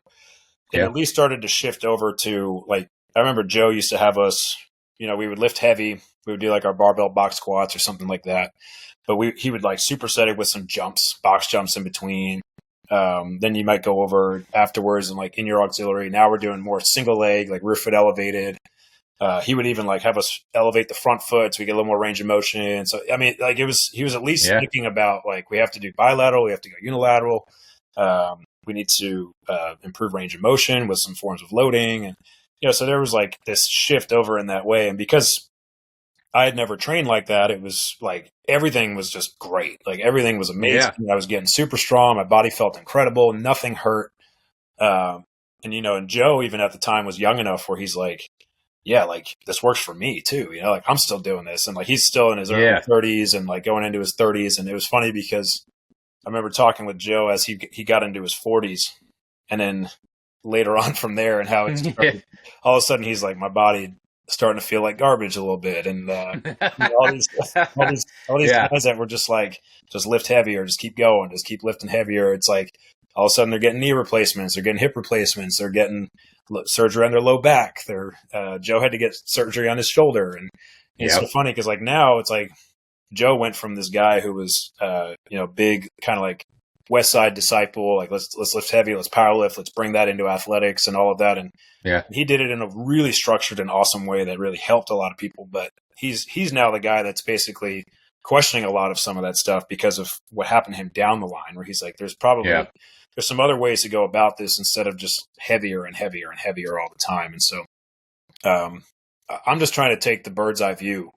it at least started to shift over to like, I remember Joe used to have us, we would lift heavy. We would do like our barbell box squats or something like that. But he would like superset it with some jumps, box jumps in between. Then you might go over afterwards and like in your auxiliary. Now we're doing more single leg, like rear foot elevated. He would even like have us elevate the front foot so we get a little more range of motion. So, I mean, like he was at least thinking about like, we have to do bilateral, we have to go unilateral. We need to improve range of motion with some forms of loading. And, so there was like this shift over in that way. And because I had never trained like that, it was like everything was just great. Like everything was amazing. I was getting super strong. My body felt incredible. Nothing hurt. And Joe, even at the time, was young enough where he's like, yeah, like this works for me too. Like I'm still doing this. And like, he's still in his early 30s and like going into his 30s. And it was funny because I remember talking with Joe as he got into his 40s, and then later on from there, and how it's all of a sudden he's like, my body starting to feel like garbage a little bit. And all these guys that were just like, just lift heavier, just keep going, just keep lifting heavier. It's like all of a sudden they're getting knee replacements, they're getting hip replacements, they're getting surgery on their low back. Joe had to get surgery on his shoulder. And it's so funny because like now it's like Joe went from this guy who was big, kind of like West Side disciple, like let's lift heavy, let's power lift, let's bring that into athletics and all of that. And he did it in a really structured and awesome way that really helped a lot of people. But he's now the guy that's basically questioning a lot of some of that stuff because of what happened to him down the line, where he's like, there's some other ways to go about this instead of just heavier and heavier and heavier all the time. And so I'm just trying to take the bird's eye view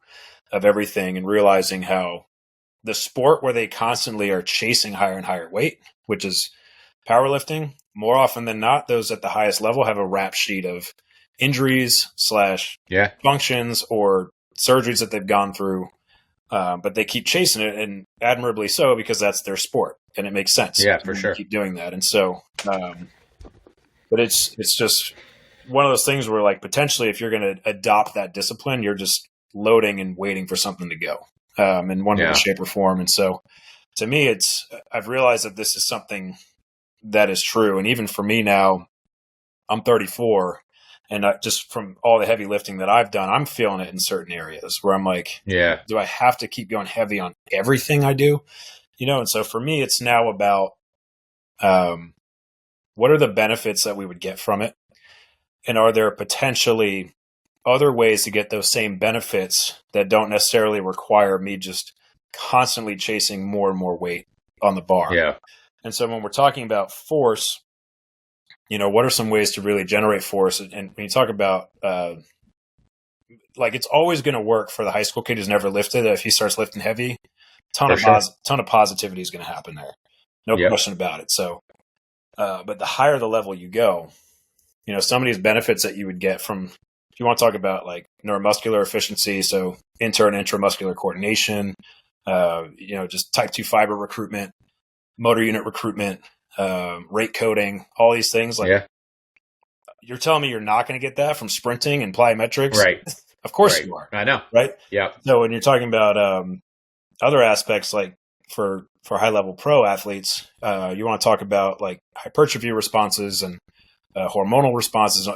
of everything and realizing how the sport where they constantly are chasing higher and higher weight, which is powerlifting, more often than not, those at the highest level have a rap sheet of injuries / functions or surgeries that they've gone through. But they keep chasing it, and admirably so, because that's their sport and it makes sense. Yeah, for sure. Keep doing that. And so, but it's just one of those things where like potentially if you're going to adopt that discipline, you're just loading and waiting for something to go. In one way, shape, or form. And so to me, I've realized that this is something that is true. And even for me now, I'm 34, and just from all the heavy lifting that I've done, I'm feeling it in certain areas where I'm like, do I have to keep going heavy on everything I do? And so for me, it's now about what are the benefits that we would get from it? And are there potentially other ways to get those same benefits that don't necessarily require me just constantly chasing more and more weight on the bar? And so when we're talking about force, what are some ways to really generate force? And when you talk about, like, it's always going to work for the high school kid who's never lifted. If he starts lifting heavy, ton of positivity is going to happen there. No question about it. So, but the higher the level you go, some of these benefits that you would get from, if you want to talk about like neuromuscular efficiency, so inter and intramuscular coordination, just type 2 fiber recruitment, motor unit recruitment, rate coding, all these things. Like you're telling me you're not going to get that from sprinting and plyometrics? Right. Of course you are. I know. Right? Yeah. So when you're talking about other aspects, like for high level pro athletes, you want to talk about like hypertrophy responses and hormonal responses.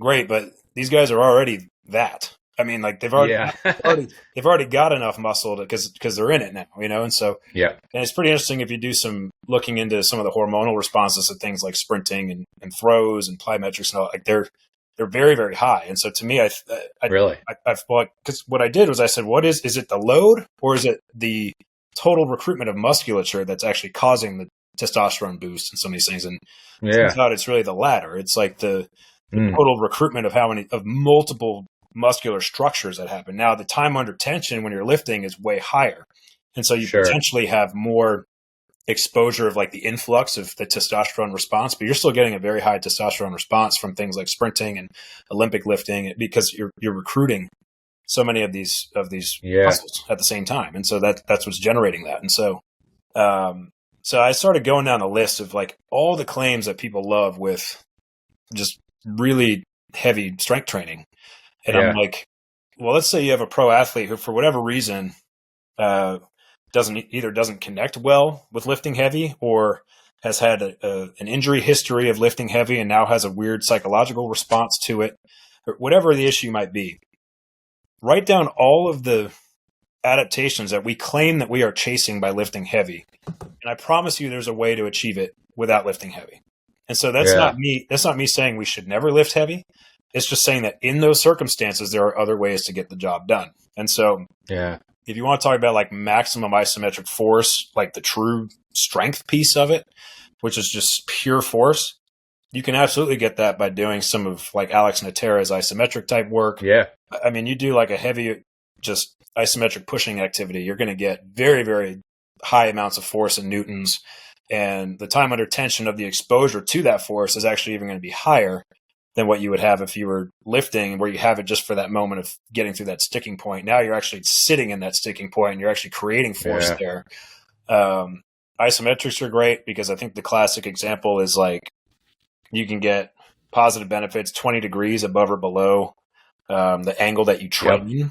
Great, but these guys are already that. I mean, like they've already got enough muscle because they're in it now, and so yeah. And it's pretty interesting if you do some looking into some of the hormonal responses to things like sprinting and throws and plyometrics and all. Like they're very, very high. And so to me, I've because what I did was I said, what is it the load or is it the total recruitment of musculature that's actually causing the testosterone boost and some of these things? And it turns out it's really the latter. It's like the total recruitment of multiple muscular structures that happen. Now, the time under tension when you're lifting is way higher. And so you potentially have more exposure of like the influx of the testosterone response, but you're still getting a very high testosterone response from things like sprinting and Olympic lifting because you're recruiting so many of these muscles at the same time. And so that's what's generating that. And so, so I started going down the list of like all the claims that people love with just really heavy strength training. And I'm like, well, let's say you have a pro athlete who, for whatever reason, doesn't connect well with lifting heavy, or has had an injury history of lifting heavy and now has a weird psychological response to it, or whatever the issue might be. Write down all of the adaptations that we claim that we are chasing by lifting heavy, and I promise you, there's a way to achieve it without lifting heavy. And so that's not me. That's not me saying we should never lift heavy. It's just saying that in those circumstances, there are other ways to get the job done. And so if you want to talk about like maximum isometric force, like the true strength piece of it, which is just pure force, you can absolutely get that by doing some of like Alex Natera's isometric type work. Yeah. I mean, you do like a heavy, just isometric pushing activity, you're going to get very, very high amounts of force in newtons. And the time under tension of the exposure to that force is actually even going to be higher than what you would have if you were lifting, where you have it just for that moment of getting through that sticking point. Now you're actually sitting in that sticking point and you're actually creating force there. Isometrics are great because I think the classic example is like you can get positive benefits 20 degrees above or below the angle that you train. Yep.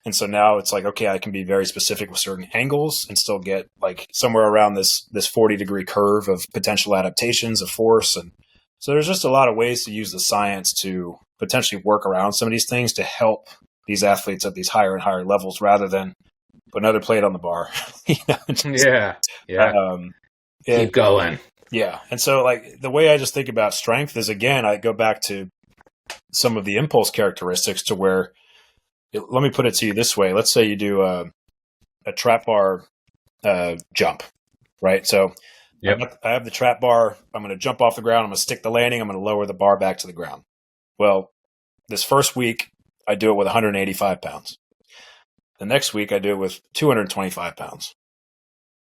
And so now it's like, okay, I can be very specific with certain angles and still get like somewhere around this 40-degree curve of potential adaptations of force. And so there's just a lot of ways to use the science to potentially work around some of these things to help these athletes at these higher and higher levels rather than put another plate on the bar. Keep going. Yeah. And so like the way I just think about strength is, again, I go back to some of the impulse characteristics to where, let me put it to you this way. Let's say you do a trap bar jump, right? So I have the trap bar. I'm going to jump off the ground. I'm going to stick the landing. I'm going to lower the bar back to the ground. Well, this first week, I do it with 185 pounds. The next week, I do it with 225 pounds.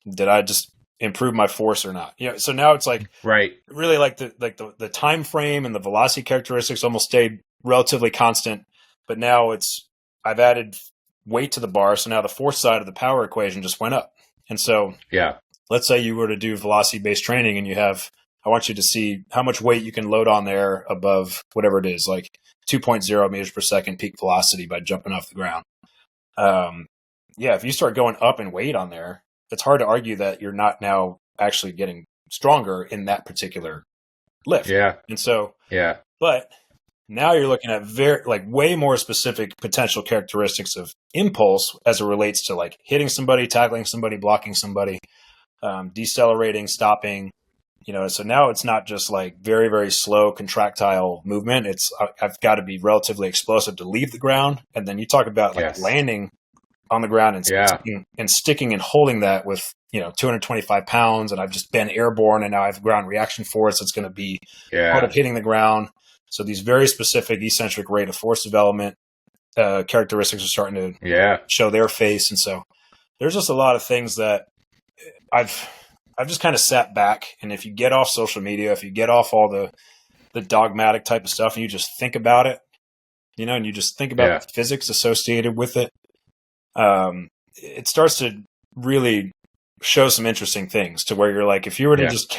Did I just improve my force or not? So now it's like really like the time frame and the velocity characteristics almost stayed relatively constant, but now I've added weight to the bar, so now the force side of the power equation just went up. And so let's say you were to do velocity-based training and I want you to see how much weight you can load on there above whatever it is, like 2.0 meters per second peak velocity by jumping off the ground. If you start going up in weight on there, it's hard to argue that you're not now actually getting stronger in that particular lift. And so, but now you're looking at way more specific potential characteristics of impulse as it relates to like hitting somebody, tackling somebody, blocking somebody, decelerating, stopping, so now it's not just like very, very slow contractile movement. I've got to be relatively explosive to leave the ground. And then you talk about like landing on the ground and sticking and holding that with, 225 pounds. And I've just been airborne and now I have ground reaction force. That's going to be part of hitting the ground. So these very specific eccentric rate of force development characteristics are starting to show their face. And so there's just a lot of things that I've just kind of sat back. And if you get off social media, if you get off all the dogmatic type of stuff and you just think about it, and you just think about the physics associated with it, it starts to really show some interesting things to where you're like, if you were to just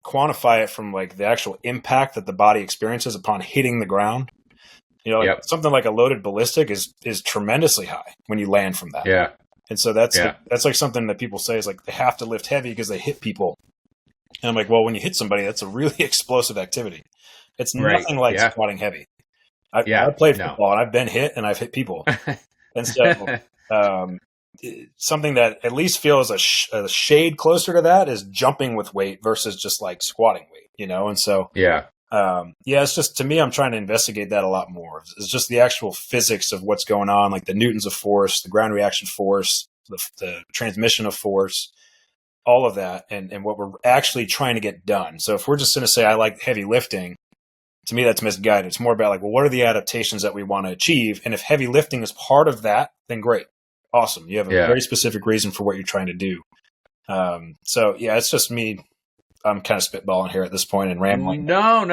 quantify it from like the actual impact that the body experiences upon hitting the ground, like something like a loaded ballistic is tremendously high when you land from that. Yeah. And so that's like something that people say is like they have to lift heavy because they hit people. And I'm like, well, when you hit somebody, that's a really explosive activity. It's nothing like squatting heavy. I played football and I've been hit and I've hit people. And so something that at least feels a shade closer to that is jumping with weight versus just like squatting weight, And so, it's just, to me, I'm trying to investigate that a lot more. It's just the actual physics of what's going on, like the newtons of force, the ground reaction force, the transmission of force, all of that, and what we're actually trying to get done. So if we're just going to say, I like heavy lifting, to me, that's misguided. It's more about like, well, what are the adaptations that we want to achieve? And if heavy lifting is part of that, then great. Awesome. You have a very specific reason for what you're trying to do. It's just me. I'm kind of spitballing here at this point and rambling. No.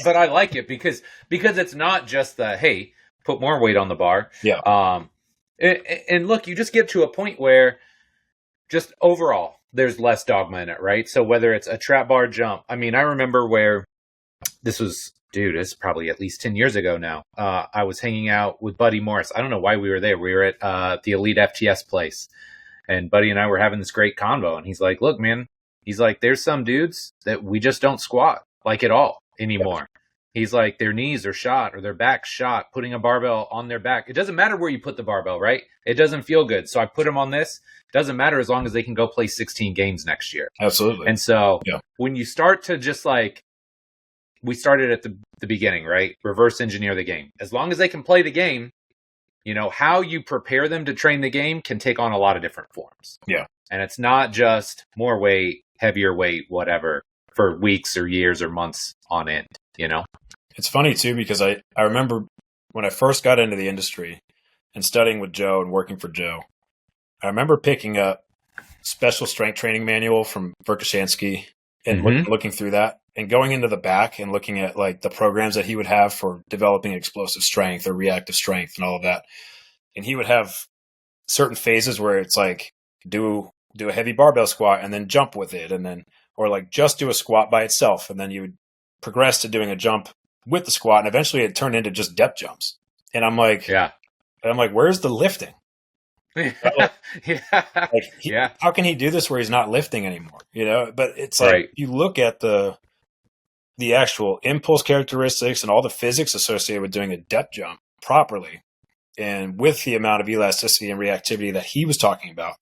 But I like it because it's not just the, hey, put more weight on the bar. Yeah. And look, you just get to a point where just overall there's less dogma in it, right? So whether it's a trap bar jump, I mean, I remember where this was, it's probably at least 10 years ago now. I was hanging out with Buddy Morris. I don't know why we were there. We were at the Elite FTS place. And Buddy and I were having this great convo. And he's like, look, man, he's like, there's some dudes that we just don't squat like at all anymore. He's like, their knees are shot or their back's shot, putting a barbell on their back. It doesn't matter where you put the barbell, right? It doesn't feel good. So I put them on this. Doesn't matter as long as they can go play 16 games next year. Absolutely. And so when you start to just like, we started at the beginning, right? Reverse engineer the game. As long as they can play the game, how you prepare them to train the game can take on a lot of different forms. Yeah. And it's not just more weight, heavier weight, whatever, for weeks or years or months on end, It's funny too, because I remember when I first got into the industry and studying with Joe and working for Joe, I remember picking up special strength training manual from Verkhoshansky and looking through that and going into the back and looking at like the programs that he would have for developing explosive strength or reactive strength and all of that. And he would have certain phases where it's like do a heavy barbell squat and then jump with it, and then, or like just do a squat by itself. And then you would progress to doing a jump with the squat. And eventually it turned into just depth jumps. And I'm like, where's the lifting? How can he do this where he's not lifting anymore? But it's like you look at the actual impulse characteristics and all the physics associated with doing a depth jump properly, and with the amount of elasticity and reactivity that he was talking about,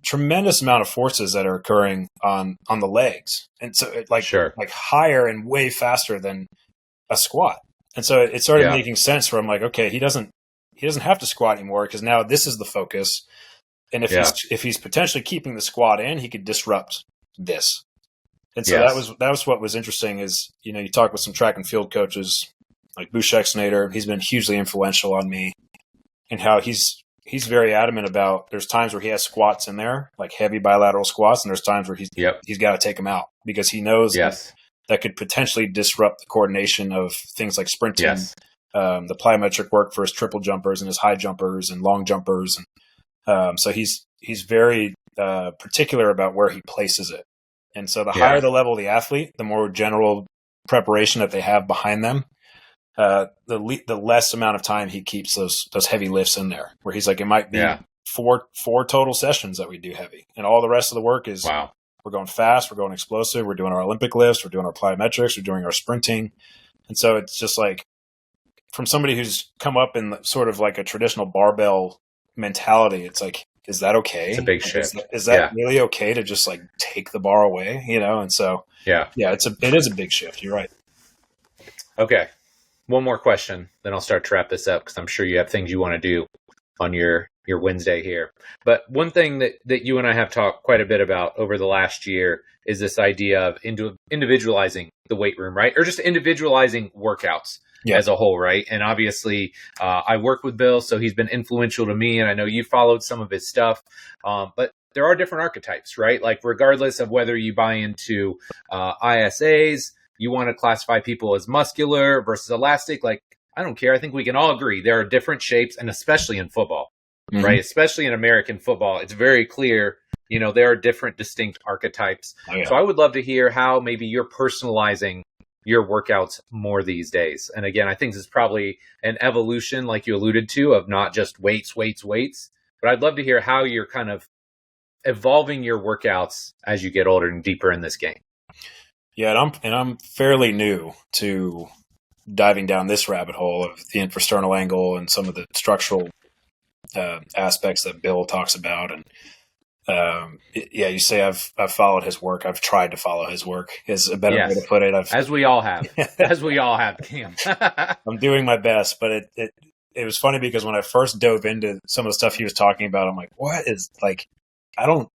tremendous amount of forces that are occurring on the legs, and so like higher and way faster than a squat. And so it started making sense where I'm like, okay, he doesn't have to squat anymore because now this is the focus. And if he's potentially keeping the squat in, he could disrupt this. And so that was what was interesting is, you talk with some track and field coaches like Bushek Snyder. He's been hugely influential on me, and how he's very adamant about there's times where he has squats in there, like heavy bilateral squats. And there's times where he's got to take them out because he knows that could potentially disrupt the coordination of things like sprinting, the plyometric work for his triple jumpers and his high jumpers and long jumpers. And so he's very particular about where he places it. And so the higher the level of the athlete, the more general preparation that they have behind them, the less amount of time he keeps those heavy lifts in there, where he's like, it might be four total sessions that we do heavy. And all the rest of the work is we're going fast, we're going explosive, we're doing our Olympic lifts, we're doing our plyometrics, we're doing our sprinting. And so it's just like, from somebody who's come up in sort of like a traditional barbell mentality, it's like, is that okay? It's a big shift. Is that really okay to just like take the bar away, And so, it is a big shift. You're right. Okay. One more question, then I'll start to wrap this up because I'm sure you have things you want to do on your Wednesday here. But one thing that you and I have talked quite a bit about over the last year is this idea of individualizing the weight room, right? Or just individualizing workouts as a whole, right? And obviously, I work with Bill, so he's been influential to me, and I know you followed some of his stuff. But there are different archetypes, right? Like regardless of whether you buy into ISAs, you want to classify people as muscular versus elastic. Like, I don't care. I think we can all agree there are different shapes, and especially in football, right? Especially in American football, it's very clear there are different distinct archetypes. Oh, yeah. So I would love to hear how maybe you're personalizing your workouts more these days. And again, I think this is probably an evolution, like you alluded to, of not just weights. But I'd love to hear how you're kind of evolving your workouts as you get older and deeper in this game. Yeah, and I'm fairly new to diving down this rabbit hole of the infrasternal angle and some of the structural aspects that Bill talks about. And you say I've followed his work. I've tried to follow his work is a better way to put it. As we all have, Cam. I'm doing my best, but it was funny because when I first dove into some of the stuff he was talking about, I'm like, what is like, I don't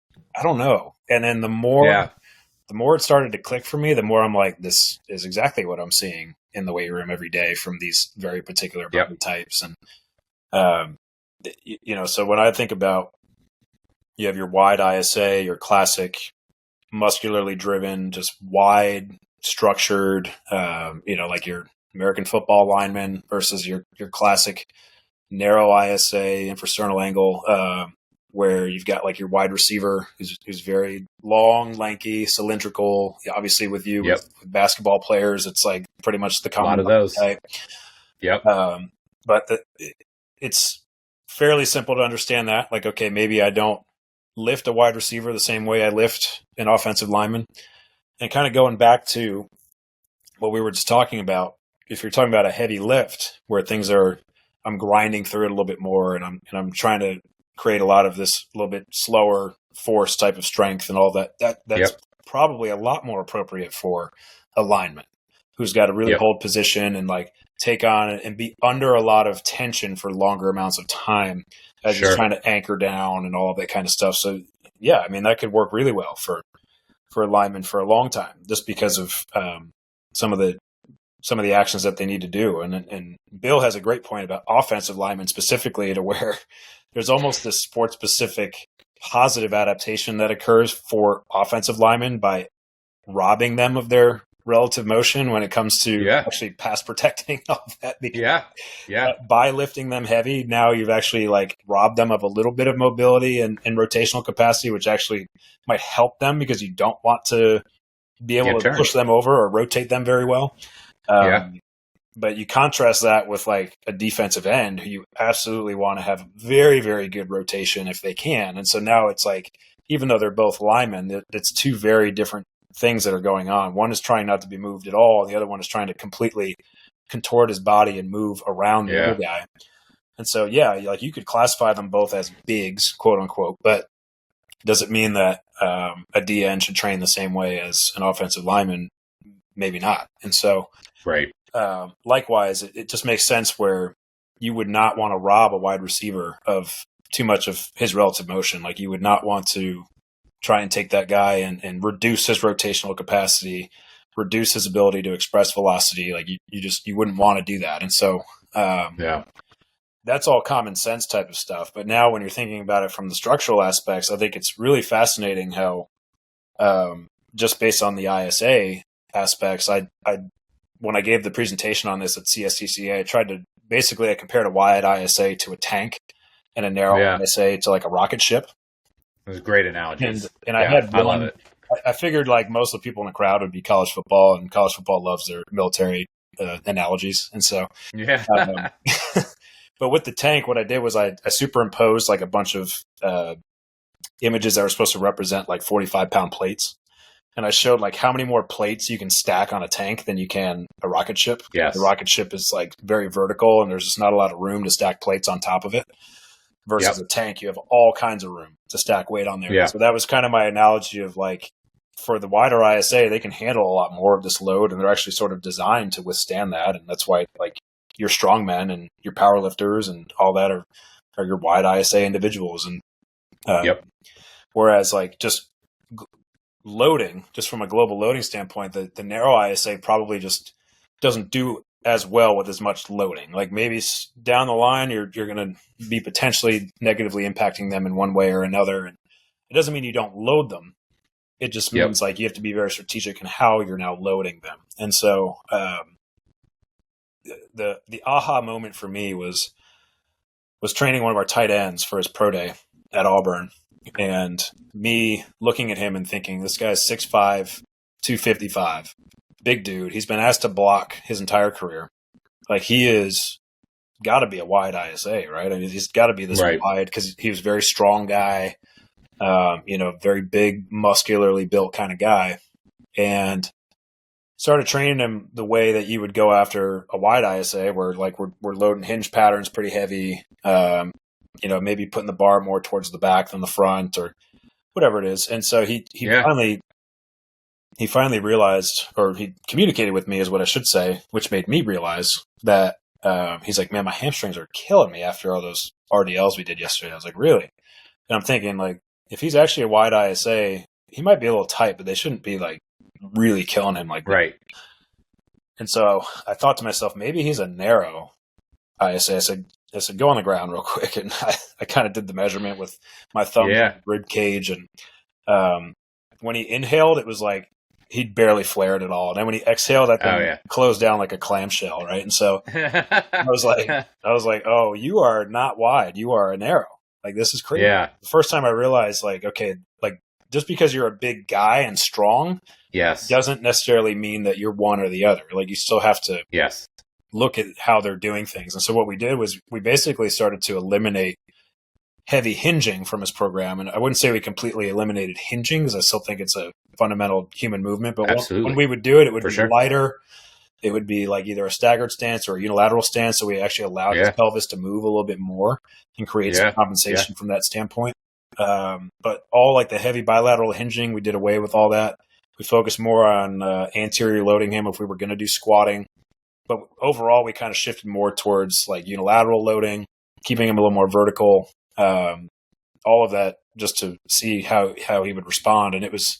know. And then the more it started to click for me, the more I'm like, this is exactly what I'm seeing in the weight room every day from these very particular body types. And, so when I think about, you have your wide ISA, your classic muscularly driven, just wide structured, like your American football lineman versus your classic narrow ISA infrasternal angle, where you've got like your wide receiver who's very long, lanky, cylindrical. Obviously with you, with basketball players, it's like pretty much the common a lot of those type. But it's fairly simple to understand that. Like, okay, maybe I don't lift a wide receiver the same way I lift an offensive lineman. And kind of going back to what we were just talking about, if you're talking about a heavy lift where I'm grinding through it a little bit more and I'm trying to create a lot of this little bit slower force type of strength and all that's probably a lot more appropriate for a lineman who's got to really hold position and like take on and be under a lot of tension for longer amounts of time as you're trying to anchor down and all of that kind of stuff. So that could work really well for a lineman for a long time, just because of some of the actions that they need to do. And Bill has a great point about offensive linemen specifically, to where there's almost this sport specific positive adaptation that occurs for offensive linemen by robbing them of their relative motion when it comes to actually pass protecting all that. By lifting them heavy, now you've actually like robbed them of a little bit of mobility and rotational capacity, which actually might help them because you don't want to be able to push them over or rotate them very well. But you contrast that with like a defensive end who you absolutely want to have very, very good rotation if they can. And so now it's like, even though they're both linemen, it's two very different things that are going on. One is trying not to be moved at all. The other one is trying to completely contort his body and move around the other guy. And so, like you could classify them both as bigs, quote unquote, but does it mean that a DN should train the same way as an offensive lineman? Maybe not. And so, likewise, it just makes sense where you would not want to rob a wide receiver of too much of his relative motion. Like you would not want to try and take that guy and reduce his rotational capacity, reduce his ability to express velocity. Like you wouldn't want to do that. And so, that's all common sense type of stuff. But now when you're thinking about it from the structural aspects, I think it's really fascinating how, just based on the ISA aspects, when I gave the presentation on this at CSCCA, I compared a wide ISA to a tank and a narrow ISA to like a rocket ship. It was a great analogy. And I love it. I figured like most of the people in the crowd would be college football, and college football loves their military analogies. And so, but with the tank, what I did was I superimposed like a bunch of images that were supposed to represent like 45-pound plates. And I showed like how many more plates you can stack on a tank than you can a rocket ship. Yes. The rocket ship is like very vertical and there's just not a lot of room to stack plates on top of it. Versus a tank, you have all kinds of room to stack weight on there. Yeah. So that was kind of my analogy of like, for the wider ISA, they can handle a lot more of this load, and they're actually sort of designed to withstand that. And that's why like your strongmen and your power lifters and all that are your wide ISA individuals. And whereas like just loading, just from a global loading standpoint, the narrow ISA probably just doesn't do as well with as much loading. Like maybe down the line, you're going to be potentially negatively impacting them in one way or another. And it doesn't mean you don't load them. It just means like you have to be very strategic in how you're now loading them. And so the aha moment for me was training one of our tight ends for his pro day at Auburn. And me looking at him and thinking, this guy's 6'5", 255, big dude. He's been asked to block his entire career. Like, he is got to be a wide ISA, right? I mean, he's got to be this wide because he was a very strong guy, very big, muscularly built kind of guy. And started training him the way that you would go after a wide ISA, where like we're loading hinge patterns pretty heavy, maybe putting the bar more towards the back than the front or whatever it is. And so he finally realized, or he communicated with me is what I should say, which made me realize that he's like, man, my hamstrings are killing me after all those RDLs we did yesterday. I was like, really? And I'm thinking, like, if he's actually a wide ISA, he might be a little tight, but they shouldn't be like really killing him like that. And so I thought to myself, maybe he's a narrow ISA. I said, go on the ground real quick. And I kind of did the measurement with my thumb, rib cage. And when he inhaled, it was like he'd barely flared at all. And then when he exhaled, that thing closed down like a clamshell, right? And so I was like, oh, you are not wide. You are a narrow. Like, this is crazy. Yeah. The first time I realized, like, okay, like, just because you're a big guy and strong doesn't necessarily mean that you're one or the other. Like, you still have to look at how they're doing things. And so what we did was we basically started to eliminate heavy hinging from his program. And I wouldn't say we completely eliminated hinging, because I still think it's a fundamental human movement. But when we would do it, it would be lighter. It would be like either a staggered stance or a unilateral stance. So we actually allowed his pelvis to move a little bit more and create some compensation from that standpoint. But all like the heavy bilateral hinging, we did away with all that. We focused more on anterior loading him if we were going to do squatting. But overall, we kind of shifted more towards like unilateral loading, keeping him a little more vertical, all of that just to see how he would respond. And it was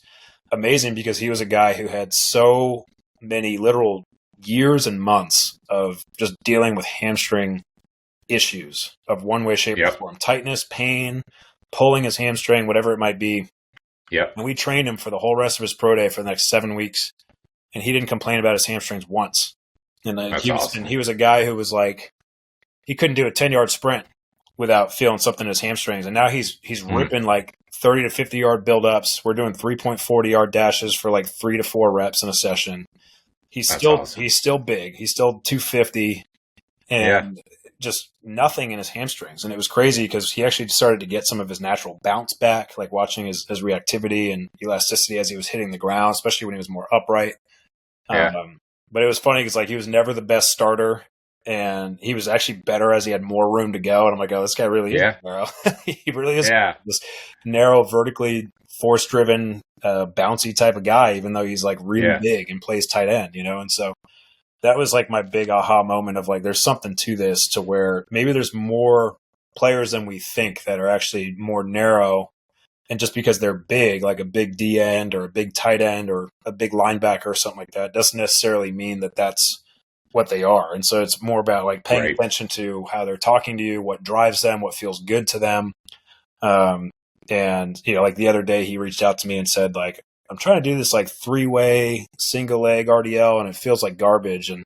amazing because he was a guy who had so many literal years and months of just dealing with hamstring issues of one way, shape, or form, tightness, pain, pulling his hamstring, whatever it might be. And we trained him for the whole rest of his pro day for the next 7 weeks, and he didn't complain about his hamstrings once. And he was a guy who was like, he couldn't do a 10-yard sprint without feeling something in his hamstrings. And now he's ripping like 30 to 50 yard buildups. We're doing 3.40 yard dashes for like 3 to 4 reps in a session. He's still big. He's still 250 and just nothing in his hamstrings. And it was crazy because he actually started to get some of his natural bounce back, like watching his reactivity and elasticity as he was hitting the ground, especially when he was more upright. But it was funny because like he was never the best starter, and he was actually better as he had more room to go. And I'm like, oh, this guy really is narrow. He really is this narrow, vertically force-driven, bouncy type of guy, even though he's like really big and plays tight end, And so that was like my big aha moment of like, there's something to this, to where maybe there's more players than we think that are actually more narrow. And just because they're big, like a big D end or a big tight end or a big linebacker or something like that, doesn't necessarily mean that that's what they are. And so it's more about like paying attention to how they're talking to you, what drives them, what feels good to them. And, like the other day he reached out to me and said, like, I'm trying to do this like 3-way single leg RDL and it feels like garbage. And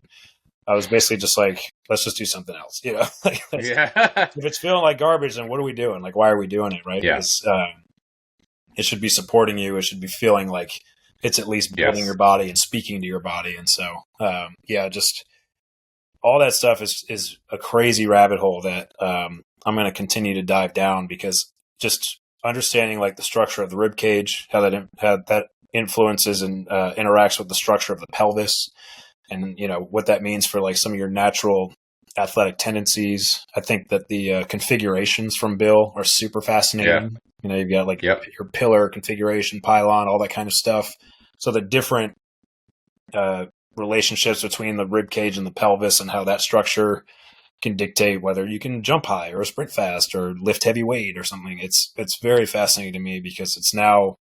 I was basically just like, let's just do something else, If it's feeling like garbage, then what are we doing? Like, why are we doing it? Right. It should be supporting you. It should be feeling like it's at least building your body and speaking to your body. And so, just all that stuff is a crazy rabbit hole that I'm going to continue to dive down, because just understanding like the structure of the rib cage, how that influences and interacts with the structure of the pelvis, and what that means for like some of your natural athletic tendencies. I think that the configurations from Bill are super fascinating. You've got like your pillar configuration, pylon, all that kind of stuff. So the different relationships between the rib cage and the pelvis, and how that structure can dictate whether you can jump high or sprint fast or lift heavy weight or something. It's very fascinating to me, because it's now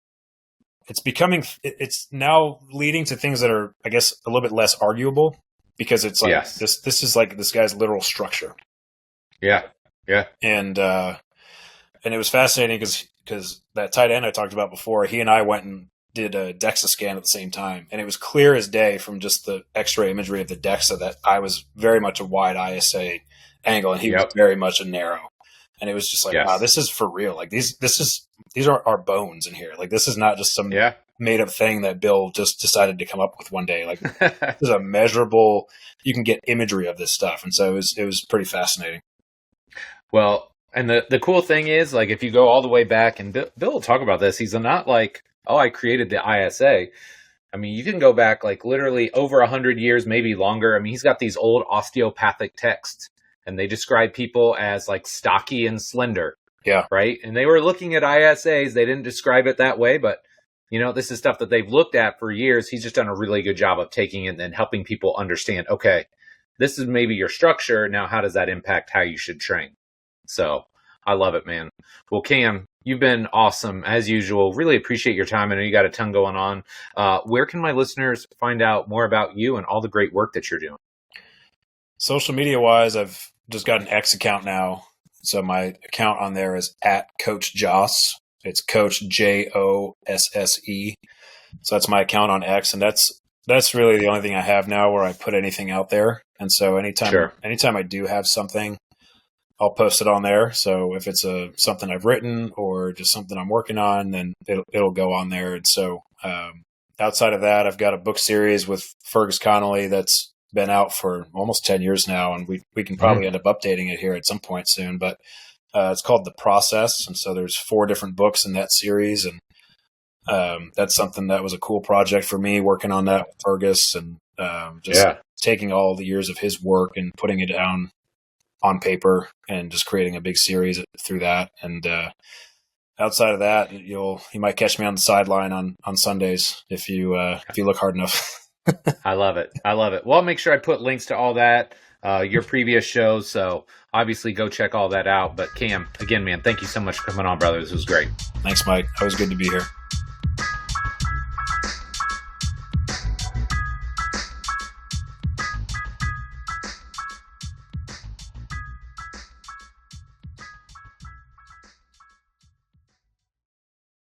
leading to things that are, I guess, a little bit less arguable, because it's like this is like this guy's literal structure. And it was fascinating because that tight end I talked about before, he and I went and did a DEXA scan at the same time. And it was clear as day from just the x-ray imagery of the DEXA that I was very much a wide ISA angle and he was very much a narrow. And it was just like, wow, this is for real. Like this is these are our bones in here. Like, this is not just some made up thing that Bill just decided to come up with one day. Like, this is a measurable, you can get imagery of this stuff. And so it was pretty fascinating. Well, and the cool thing is, like, if you go all the way back, and Bill will talk about this, he's not like, oh, I created the ISA. I mean, you can go back like literally over 100 years, maybe longer. I mean, he's got these old osteopathic texts, and they describe people as like stocky and slender. Yeah. Right. And they were looking at ISAs. They didn't describe it that way, but this is stuff that they've looked at for years. He's just done a really good job of taking it and then helping people understand, okay, this is maybe your structure. Now, how does that impact how you should train? So I love it, man. Well, Cam, you've been awesome as usual. Really appreciate your time. I know you got a ton going on. Where can my listeners find out more about you and all the great work that you're doing? Social media wise, I've just got an X account now. So my account on there is at Coach Josse. It's Coach Josse. So that's my account on X, and that's really the only thing I have now where I put anything out there. And so anytime I do have something, I'll post it on there. So if it's something I've written or just something I'm working on, then it'll go on there. And so outside of that, I've got a book series with Fergus Connolly that's been out for almost 10 years now, and we can probably end up updating it here at some point soon. But it's called The Process, and so there's 4 different books in that series, and that's something that was a cool project for me, working on that with Fergus, and taking all the years of his work and putting it down on paper and just creating a big series through that. And outside of that, you might catch me on the sideline on Sundays if you look hard enough. I love it. Well, I'll make sure I put links to all that, your previous shows. So obviously go check all that out. But Cam, again, man, thank you so much for coming on, brother. This was great. Thanks, Mike. Always good to be here.